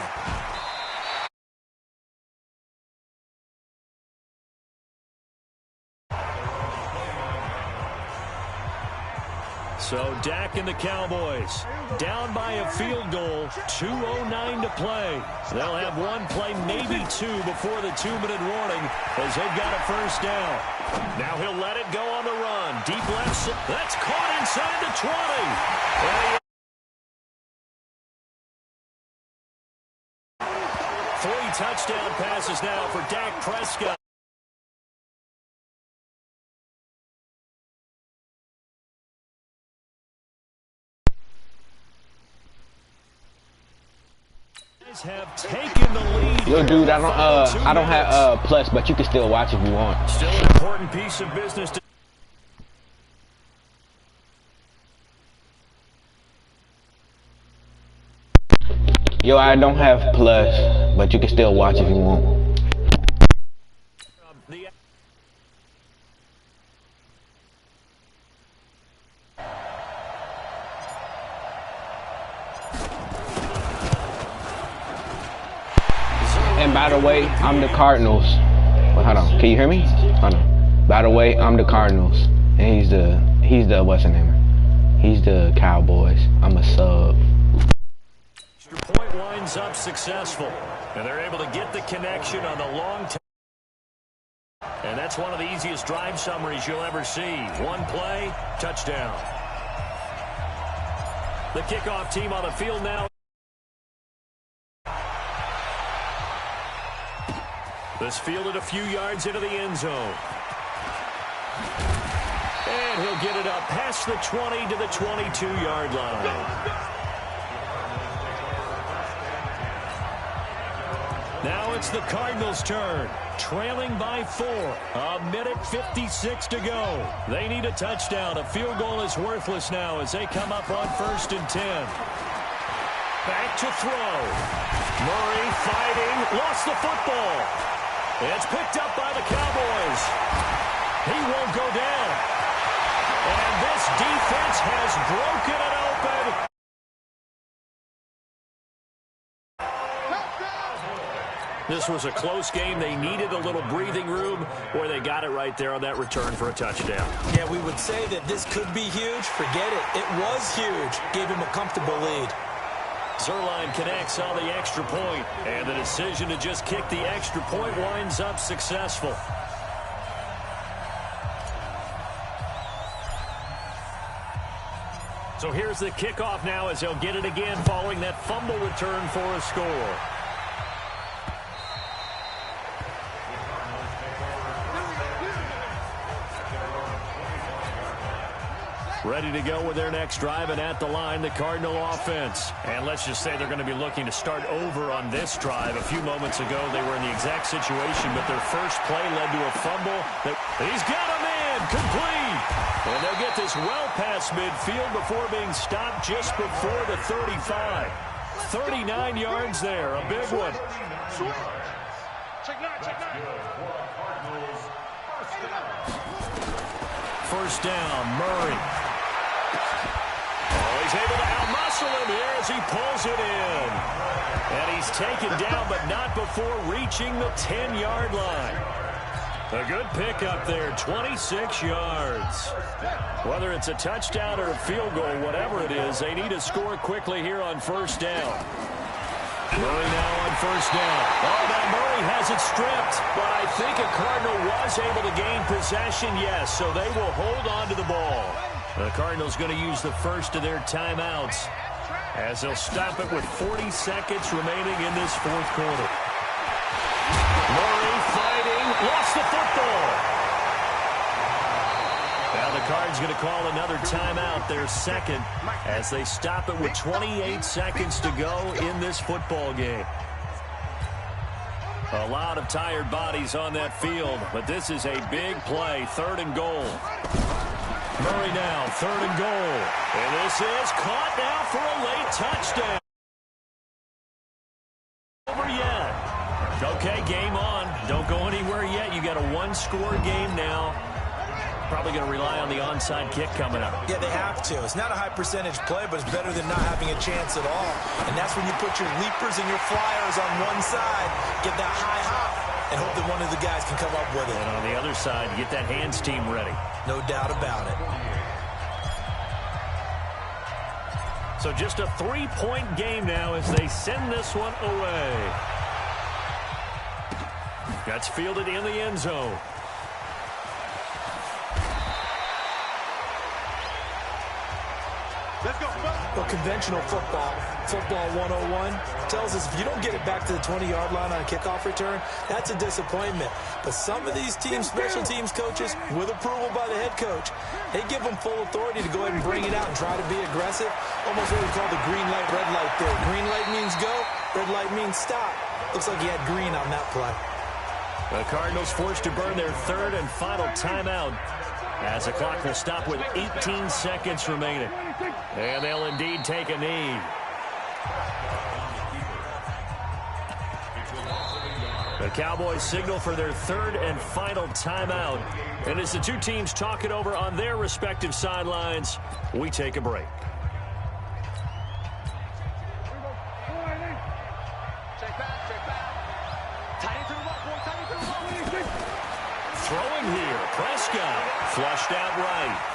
[SPEAKER 2] So Dak and the Cowboys down by a field goal, 2:09 to play. They'll have one play, maybe two, before the 2-minute warning as they've got a first down. Now he'll let it go on the run. Deep left. That's caught inside the 20. 3 touchdown passes now for Dak Prescott. Have taken the lead.
[SPEAKER 4] Yo, dude, I don't have Plus, but you can still watch if you want.
[SPEAKER 2] Still an important piece of business to
[SPEAKER 4] Yo, I don't have Plus, but you can still watch if you want. And by the way, I'm the Cardinals. Well, hold on, can you hear me? Hold on. By the way, I'm the Cardinals, and he's the what's his name? He's the Cowboys. I'm a sub.
[SPEAKER 2] Extra point winds up successful, and they're able to get the connection on the long. And that's one of the easiest drive summaries you'll ever see. One play, touchdown. The kickoff team on the field now. This fielded a few yards into the end zone. And he'll get it up past the 20 to the 22-yard line. Now it's the Cardinals' turn, trailing by 4. 1:56 to go. They need a touchdown. A field goal is worthless now as they come up on 1st and 10. Back to throw. Murray fighting, lost the football. It's picked up by the Cowboys. He won't go down. And this defense has broken it open. This was a close game. They needed a little breathing room, or they got it right there on that return for a touchdown.
[SPEAKER 3] Yeah, we would say that this could be huge. Forget it. It was huge. Gave him a comfortable lead.
[SPEAKER 2] Zuerlein connects on the extra point, and the decision to just kick the extra point winds up successful. So here's the kickoff now as they'll get it again following that fumble return for a score. Ready to go with their next drive, and at the line, the Cardinal offense. And let's just say they're going to be looking to start over on this drive. A few moments ago, they were in the exact situation, but their first play led to a fumble. He's got a man, complete. And they'll get this well past midfield before being stopped just before the 35. 39 yards there, a big one. First down, Murray. He's able to outmuscle him here as he pulls it in. And he's taken down, but not before reaching the 10-yard line. A good pickup there, 26 yards. Whether it's a touchdown or a field goal, whatever it is, they need to score quickly here on first down. Murray now on first down. Oh, now Murray has it stripped. But I think a Cardinal was able to gain possession, yes, so they will hold on to the ball. The Cardinals going to use the first of their timeouts as they'll stop it with 40 seconds remaining in this fourth quarter. Murray fighting, lost the football. Now the Cards going to call another timeout, their second, as they stop it with 28 seconds to go in this football game. A lot of tired bodies on that field, but this is a big play, 3rd and goal. Murray now, 3rd and goal. And this is caught now for a late touchdown. Over yet. Okay, game on. Don't go anywhere yet. You got a one-score game now. Probably going to rely on the onside kick coming up.
[SPEAKER 3] Yeah, they have to. It's not a high-percentage play, but it's better than not having a chance at all. And that's when you put your leapers and your flyers on one side, get that high hop, and hope that one of the guys can come up with it.
[SPEAKER 2] And on the other side, get that hands team ready.
[SPEAKER 3] No doubt about it.
[SPEAKER 2] So just a 3-point game now as they send this one away. That's fielded in the end zone.
[SPEAKER 5] Let's go.
[SPEAKER 3] Well, conventional football 101, tells us if you don't get it back to the 20-yard line on a kickoff return, that's a disappointment. But some of these teams, special teams coaches, with approval by the head coach, they give them full authority to go ahead and bring it out and try to be aggressive. Almost what we call the green light, red light theory. Green light means go, red light means stop. Looks like he had green on that play.
[SPEAKER 2] The Cardinals forced to burn their third and final timeout as the clock will stop with 18 seconds remaining. And they'll indeed take a knee. The Cowboys signal for their third and final timeout. And as the two teams talk it over on their respective sidelines, we take a break. Throwing here, Prescott, flushed out right.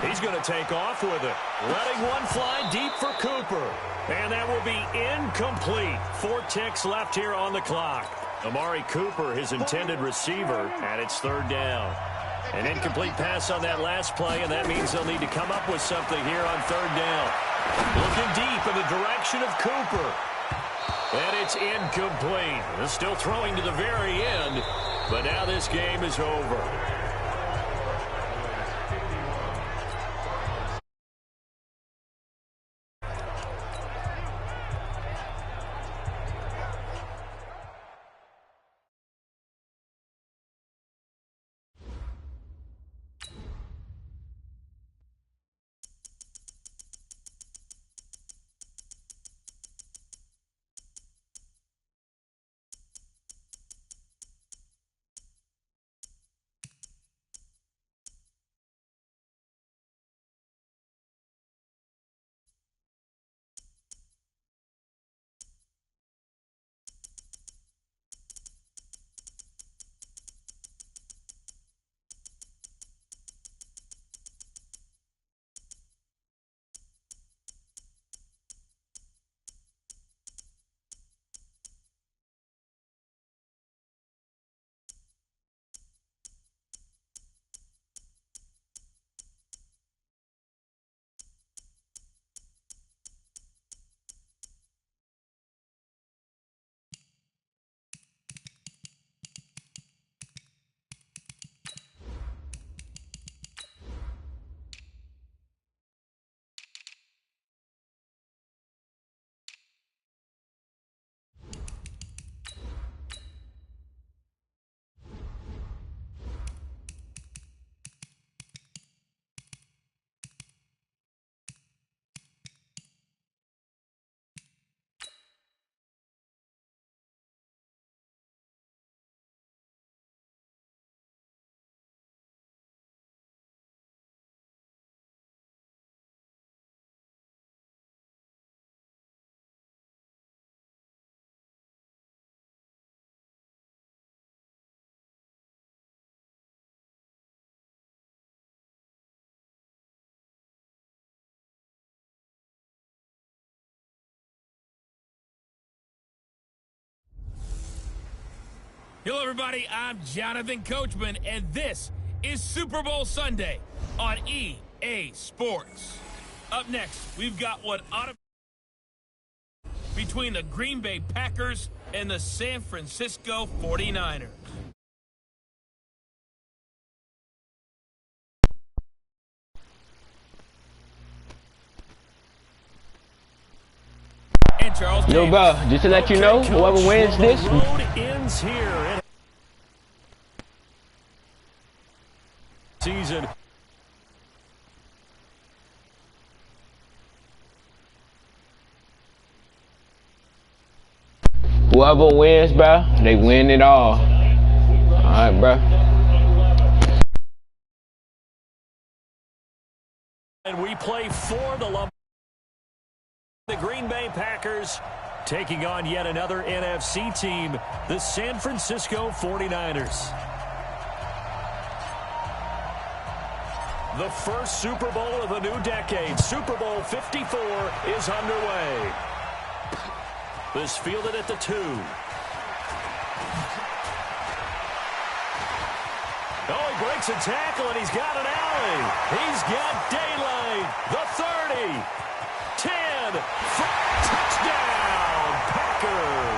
[SPEAKER 2] He's going to take off with it. Letting one fly deep for Cooper. And that will be incomplete. 4 ticks left here on the clock. Amari Cooper, his intended receiver, and it's third down. An incomplete pass on that last play, and that means they'll need to come up with something here on third down. Looking deep in the direction of Cooper. And it's incomplete. They're still throwing to the very end, but now this game is over.
[SPEAKER 1] Hello, everybody. I'm Jonathan Coachman, and this is Super Bowl Sunday on EA Sports. Up next, we've got what ought to be between the Green Bay Packers and the San Francisco 49ers. And Charles James.
[SPEAKER 4] Yo, bro, just to let you know, whoever wins this,
[SPEAKER 2] The road ends here. Season.
[SPEAKER 4] whoever wins, bro, they win it all. All right, bro.
[SPEAKER 2] And we play for the Green Bay Packers taking on yet another NFC team, the San Francisco 49ers. The first Super Bowl of the new decade, Super Bowl 54, is underway. This fielded at the 2. Oh, he breaks a tackle, and he's got an alley. He's got daylight. The 30. 10. Touchdown, Packers.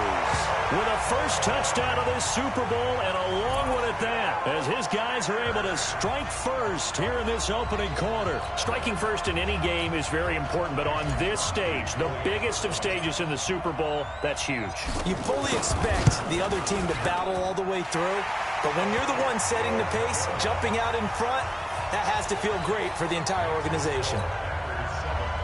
[SPEAKER 2] With a first touchdown of this Super Bowl, and a long one at that, as his guys are able to strike first here in this opening quarter.
[SPEAKER 6] Striking first in any game is very important, but on this stage, the biggest of stages in the Super Bowl, that's huge.
[SPEAKER 3] You fully expect the other team to battle all the way through, but when you're the one setting the pace, jumping out in front, that has to feel great for the entire organization.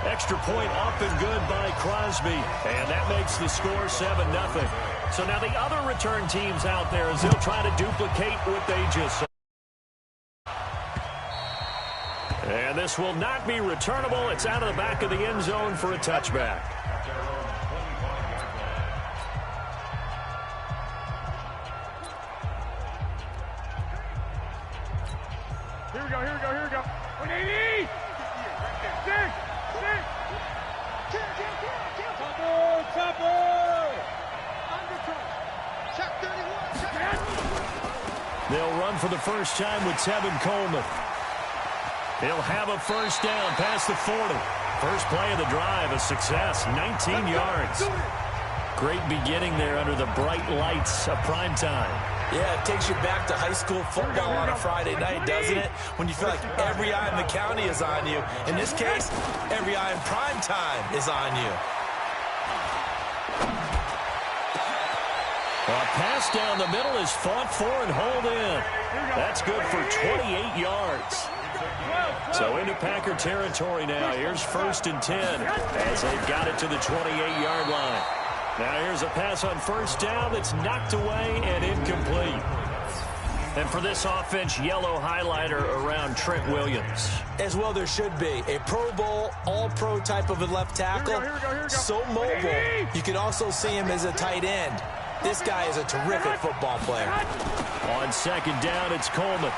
[SPEAKER 2] Extra point up and good by Crosby, and that makes the score 7-0.
[SPEAKER 6] So now the other return teams out there, as they'll try to duplicate what they just saw.
[SPEAKER 2] And this will not be returnable. It's out of the back of the end zone for a touchback.
[SPEAKER 5] Here we go, here we go, here we go. 180! 6! Double! Check 31, check.
[SPEAKER 2] They'll run for the first time with Tevin Coleman. He'll have a first down past the 40. First play of the drive, a success, 19 yards. Great beginning there under the bright lights of prime time.
[SPEAKER 3] Yeah, it takes you back to high school football on a Friday night, doesn't it? When you feel like every eye in the county is on you. In this case, every eye in prime time is on you.
[SPEAKER 2] A pass down the middle is fought for and hauled in. That's good for 28 yards. So into Packer territory now. Here's 1st and 10 as they've got it to the 28-yard line. Now here's a pass on first down that's knocked away and incomplete.
[SPEAKER 6] And for this offense, yellow highlighter around Trent Williams.
[SPEAKER 3] As well there should be. A Pro Bowl, all-pro type of a left tackle.
[SPEAKER 5] Here we go.
[SPEAKER 3] So mobile. You can also see him as a tight end. This guy is a terrific football player.
[SPEAKER 2] On second down, it's Coleman.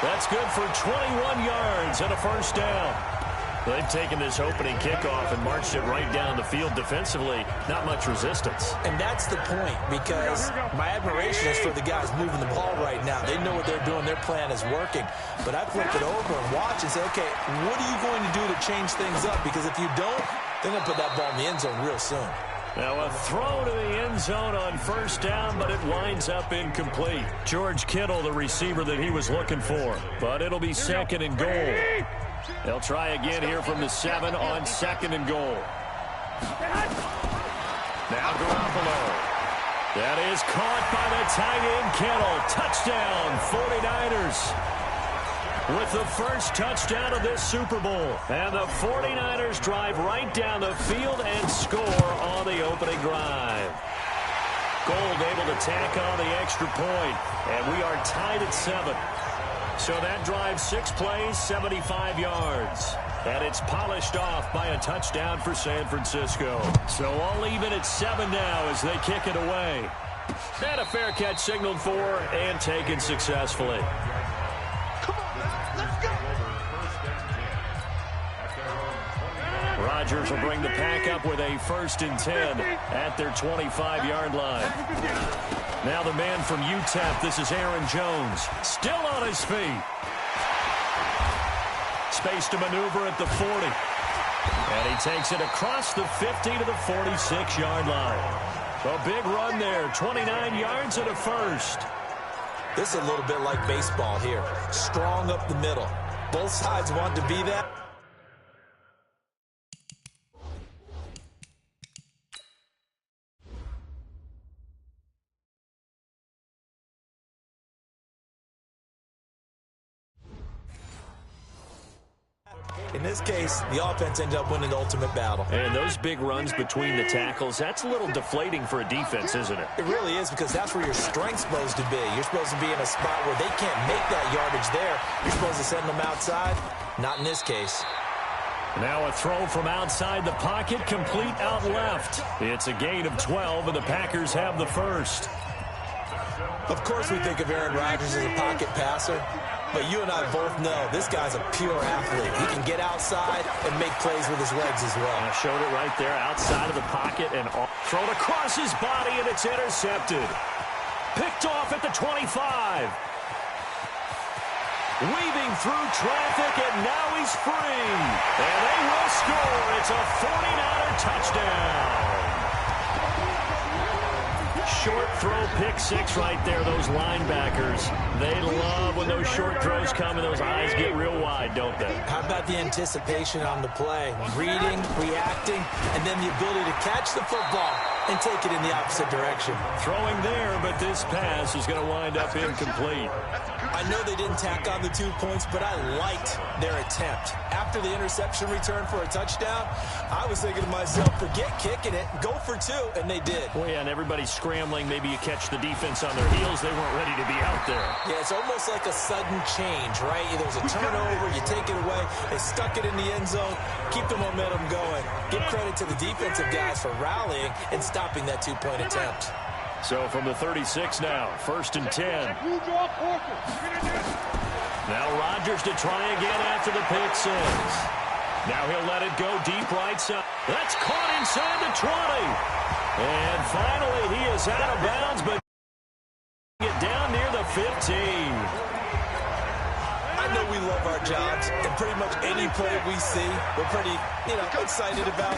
[SPEAKER 2] That's good for 21 yards and a first down. They've taken this opening kickoff and marched it right down the field defensively. Not much resistance.
[SPEAKER 3] And that's the point, because my admiration is for the guys moving the ball right now. They know what they're doing. Their plan is working. But I flip it over and watch and say, okay, what are you going to do to change things up? Because if you don't, they're going to put that ball in the end zone real soon.
[SPEAKER 2] Now a throw to the end zone on first down, but it winds up incomplete. George Kittle, the receiver that he was looking for. But it'll be 2nd and goal. They'll try again here from the 7 on 2nd and goal. Now Garoppolo. That is caught by the tight end Kittle. Touchdown, 49ers. With the first touchdown of this Super Bowl. And the 49ers drive right down the field and score on the opening drive. Gold able to tack on the extra point. And we are tied at 7. So that drive, 6 plays, 75 yards. And it's polished off by a touchdown for San Francisco. So all even at 7 now as they kick it away. And a fair catch signaled for and taken successfully. Rodgers will bring the pack up with a 1st and 10 at their 25-yard line. Now the man from UTEP, this is Aaron Jones, still on his feet. Space to maneuver at the 40. And he takes it across the 50 to the 46-yard line. A big run there, 29 yards and a first.
[SPEAKER 3] This is a little bit like baseball here. Strong up the middle. Both sides want to be that. In this case, the offense ended up winning the ultimate battle.
[SPEAKER 2] And those big runs between the tackles, that's a little deflating for a defense, isn't it?
[SPEAKER 3] It really is, because that's where your strength's supposed to be. You're supposed to be in a spot where they can't make that yardage there. You're supposed to send them outside. Not in this case.
[SPEAKER 2] Now a throw from outside the pocket, complete out left. It's a gain of 12, and the Packers have the first.
[SPEAKER 3] Of course we think of Aaron Rodgers as a pocket passer, but you and I both know this guy's a pure athlete. He can get outside and make plays with his legs as well.
[SPEAKER 6] I showed it right there outside of the pocket and thrown across his body, and it's intercepted. Picked off at the 25. Weaving through traffic, and now he's free. And they will score. It's a 49er touchdown. Short throw, pick six right there. Those linebackers, they love when those short throws come and those eyes get real wide, don't they?
[SPEAKER 3] How about the anticipation on the play? Reading, reacting, and then the ability to catch the football and take it in the opposite direction.
[SPEAKER 6] Throwing there, but this pass is going to wind up incomplete.
[SPEAKER 3] I know they didn't tack on the 2 points, but I liked their attempt. After the interception return for a touchdown, I was thinking to myself, forget kicking it, go for two, and they did.
[SPEAKER 6] Well, yeah, and everybody's scrambling. Maybe you catch the defense on their heels. They weren't ready to be out there.
[SPEAKER 3] Yeah, it's almost like a sudden change, right? There was a turnover, you take it away, they stuck it in the end zone, keep the momentum going. Give credit to the defensive guys for rallying and stopping that 2-point attempt.
[SPEAKER 6] So from the 36 now, 1st and 10. Now Rodgers to try again after the pick six. Now he'll let it go deep right side. That's caught inside the 20. And finally he is out of bounds, but get down near the 15.
[SPEAKER 3] I know we love our jobs, and pretty much any play we see, we're pretty, excited about.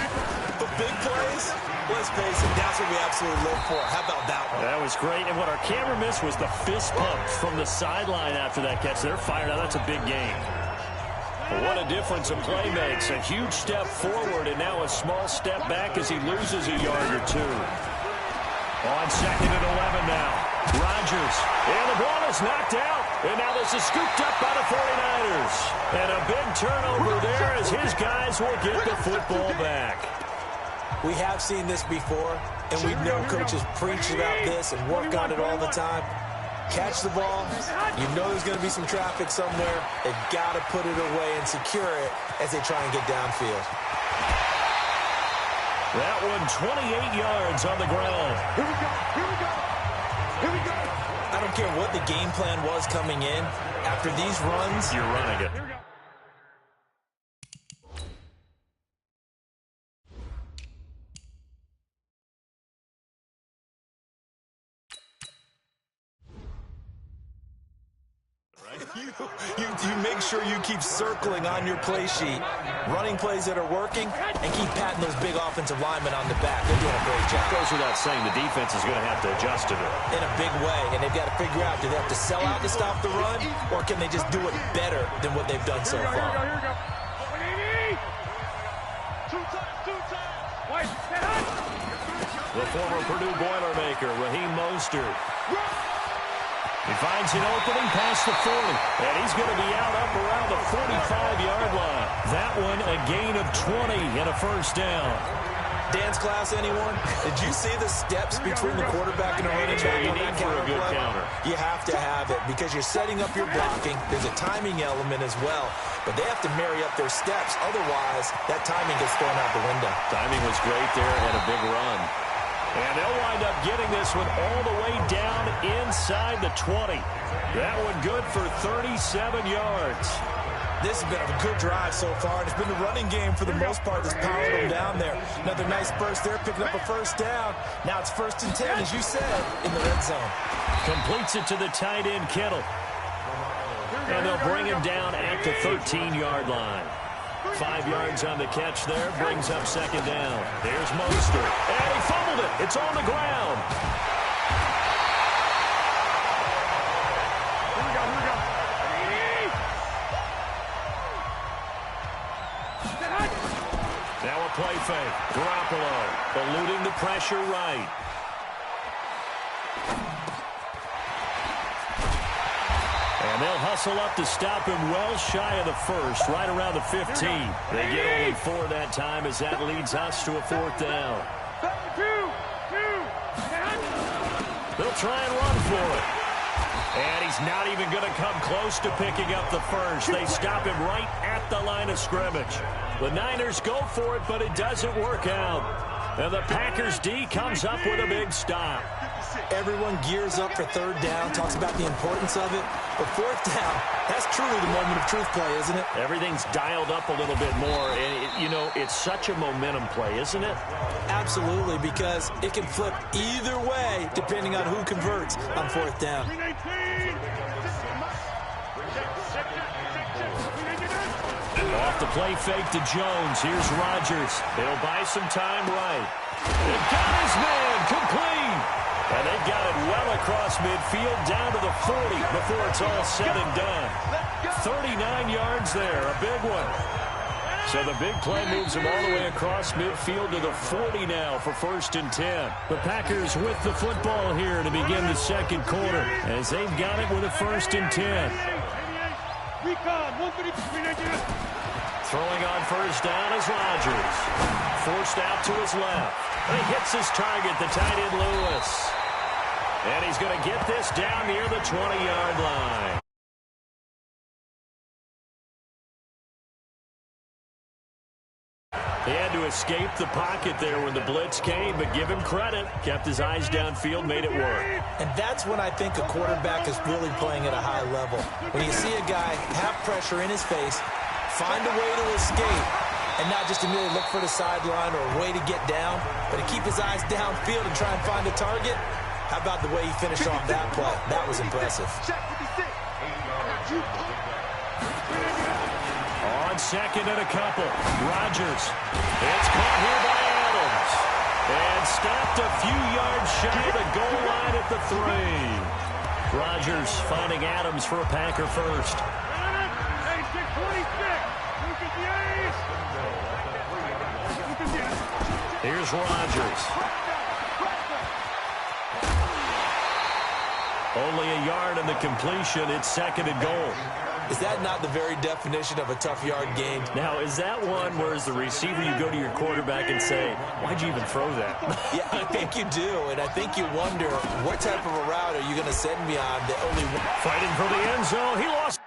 [SPEAKER 3] But big plays, let's face it, that's what we absolutely live for. How about that one?
[SPEAKER 6] That was great, and what our camera missed was the fist pump from the sideline after that catch. They're fired out. That's a big game. What a difference a play makes. A huge step forward, and now a small step back as he loses a yard or two. On 2nd and 11 now. Rodgers, and the ball is knocked out. And now this is scooped up by the 49ers. And a big turnover there as his guys will get the football back.
[SPEAKER 3] We have seen this before, and we know coaches preach about this and work on it all the time. Catch the ball. You know there's going to be some traffic somewhere. They've got to put it away and secure it as they try and get downfield.
[SPEAKER 6] That one 28 yards on the ground.
[SPEAKER 5] Here we go. Here we go. Here we go.
[SPEAKER 3] I don't care what the game plan was coming in. After these runs,
[SPEAKER 6] you're running it.
[SPEAKER 3] You make sure you keep circling on your play sheet, running plays that are working, and keep patting those big offensive linemen on the back. They're doing a great job.
[SPEAKER 6] Goes without saying, the defense is going to have to adjust to it.
[SPEAKER 3] In a big way, and they've got to figure out, do they have to sell out to stop the run, or can they just do it better than what they've done so far?
[SPEAKER 5] Here we go. Two times.
[SPEAKER 6] The former Purdue Boilermaker, Raheem Mostert. He finds an opening past the 40, and he's going to be out up around the 45-yard line. That one a gain of 20 and a first down.
[SPEAKER 3] Dance class, anyone? Did you see the steps between the quarterback and the running back?
[SPEAKER 6] You need for a good counter.
[SPEAKER 3] You have to have it because you're setting up your blocking. There's a timing element as well, but they have to marry up their steps. Otherwise, that timing gets thrown out the window.
[SPEAKER 6] Timing was great there and a big run. And they'll wind up getting this one all the way down inside the 20. That one good for 37 yards.
[SPEAKER 3] This has been a good drive so far. It's been the running game for the most part that's powered them down there. Another nice burst there, picking up a first down. Now it's 1st and 10, as you said, in the red zone.
[SPEAKER 6] Completes it to the tight end, Kittle. And they'll bring him down at the 13-yard line. 5 yards on the catch there, brings up 2nd down. There's Mostert, and he fumbled it. It's on the ground.
[SPEAKER 5] Here we go.
[SPEAKER 6] Now a play fake. Garoppolo eluding the pressure right. And they'll hustle up to stop him well shy of the first, right around the 15. They get only 4 that time as that leads us to a 4th down. They'll try and run for it. And he's not even going to come close to picking up the first. They stop him right at the line of scrimmage. The Niners go for it, but it doesn't work out. And the Packers D comes up with a big stop.
[SPEAKER 3] Everyone gears up for third down, talks about the importance of it. But fourth down, that's truly the moment of truth play, isn't it?
[SPEAKER 6] Everything's dialed up a little bit more. And, it's such a momentum play, isn't it?
[SPEAKER 3] Absolutely, because it can flip either way depending on who converts on fourth down.
[SPEAKER 6] Off the play fake to Jones. Here's Rodgers. They'll buy some time right. They've got his man complete. And they've got it well across midfield down to the 40 before it's all said and done. 39 yards there, a big one. So the big play moves them all the way across midfield to the 40 now for 1st and 10. The Packers with the football here to begin the second quarter as they've got it with a 1st and 10. Throwing on first down is Rodgers. Forced out to his left. And he hits his target, the tight end Lewis. And he's going to get this down near the 20-yard line. He had to escape the pocket there when the blitz came, but give him credit. Kept his eyes downfield, made it work.
[SPEAKER 3] And that's when I think a quarterback is really playing at a high level. When you see a guy have pressure in his face, find a way to escape, and not just immediately look for the sideline or a way to get down, but to keep his eyes downfield and try and find a target. How about the way he finished off that play? That was impressive.
[SPEAKER 6] On second and a couple, Rodgers. It's caught here by Adams. And stopped a few yards shy of the goal line at the 3. Rodgers finding Adams for a Packer first. Here's Rodgers. Only a yard in the completion. It's 2nd and goal.
[SPEAKER 3] Is that not the very definition of a tough yard gained?
[SPEAKER 6] Now, is that one where as the receiver you go to your quarterback and say, why'd you even throw that?
[SPEAKER 3] Yeah, I think you do, and I think you wonder what type of a route are you going to send me on that only...
[SPEAKER 6] Fighting for the end zone. He lost.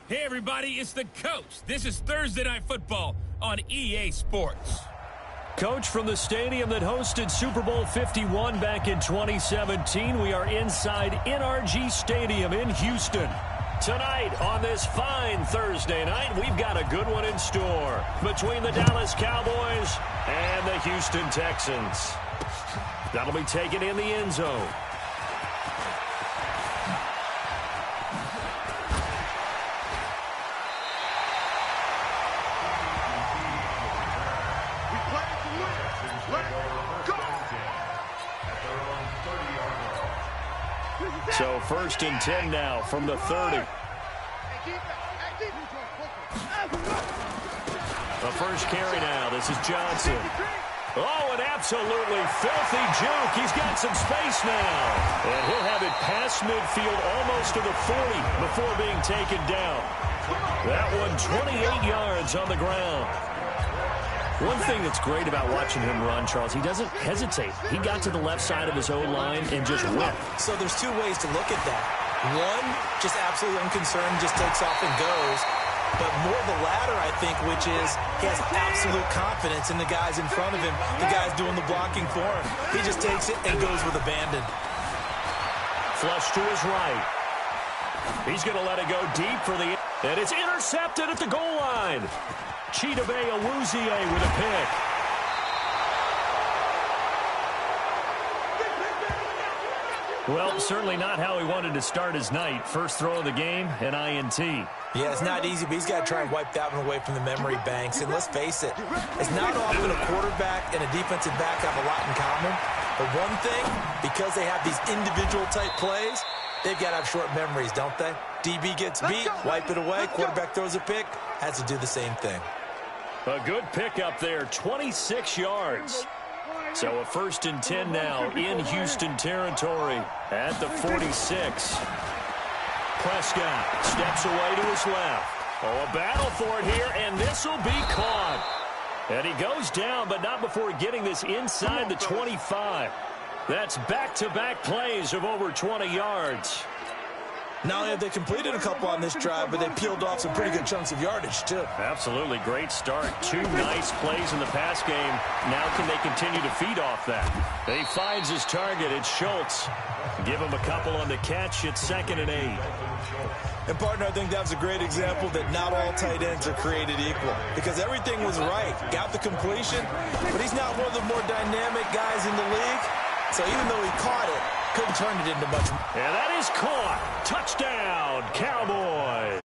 [SPEAKER 1] Hey, everybody, it's the coach. This is Thursday Night Football on EA Sports.
[SPEAKER 6] Coach, from the stadium that hosted Super Bowl 51 back in 2017, we are inside NRG Stadium in Houston. Tonight on this fine Thursday night, we've got a good one in store between the Dallas Cowboys and the Houston Texans. That'll be taken in the end zone. So 1st and 10 now from the 30. The first carry now. This is Johnson. Oh, an absolutely filthy juke. He's got some space now. And he'll have it past midfield almost to the 40 before being taken down. That one 28 yards on the ground. One thing that's great about watching him run, Charles, he doesn't hesitate. He got to the left side of his O-line and just whipped.
[SPEAKER 3] So there's two ways to look at that. One, just absolutely unconcerned, just takes off and goes. But more the latter, I think, which is he has absolute confidence in the guys in front of him, the guys doing the blocking for him. He just takes it and goes with abandon.
[SPEAKER 6] Flush to his right. He's going to let it go deep for the... And it's intercepted at the goal line. Chidobe Awuzie with a pick. Well, certainly not how he wanted to start his night. First throw of the game, an INT.
[SPEAKER 3] Yeah, it's not easy, but he's got to try and wipe that one away from the memory banks. And let's face it, it's not often a quarterback and a defensive back have a lot in common. But one thing, because they have these individual type plays, they've got to have short memories, don't they? DB gets beat, wipe it away, quarterback throws a pick, has to do the same thing.
[SPEAKER 6] A good pick up there, 26 yards. So a 1st and 10 now in Houston territory at the 46. Prescott steps away to his left. Oh, a battle for it here, and this will be caught. And he goes down, but not before getting this inside the 25. That's back-to-back plays of over 20 yards.
[SPEAKER 3] Not only have they completed a couple on this drive, but they peeled off some pretty good chunks of yardage, too.
[SPEAKER 6] Absolutely. Great start. 2 nice plays in the pass game. Now can they continue to feed off that? He finds his target. It's Schultz. Give him a couple on the catch. It's 2nd and 8.
[SPEAKER 3] And, partner, I think that was a great example that not all tight ends are created equal. Because everything was right. Got the completion, but he's not one of the more dynamic guys in the league. So even though he caught it, couldn't turn it into much.
[SPEAKER 6] And that is caught. Touchdown, Cowboys.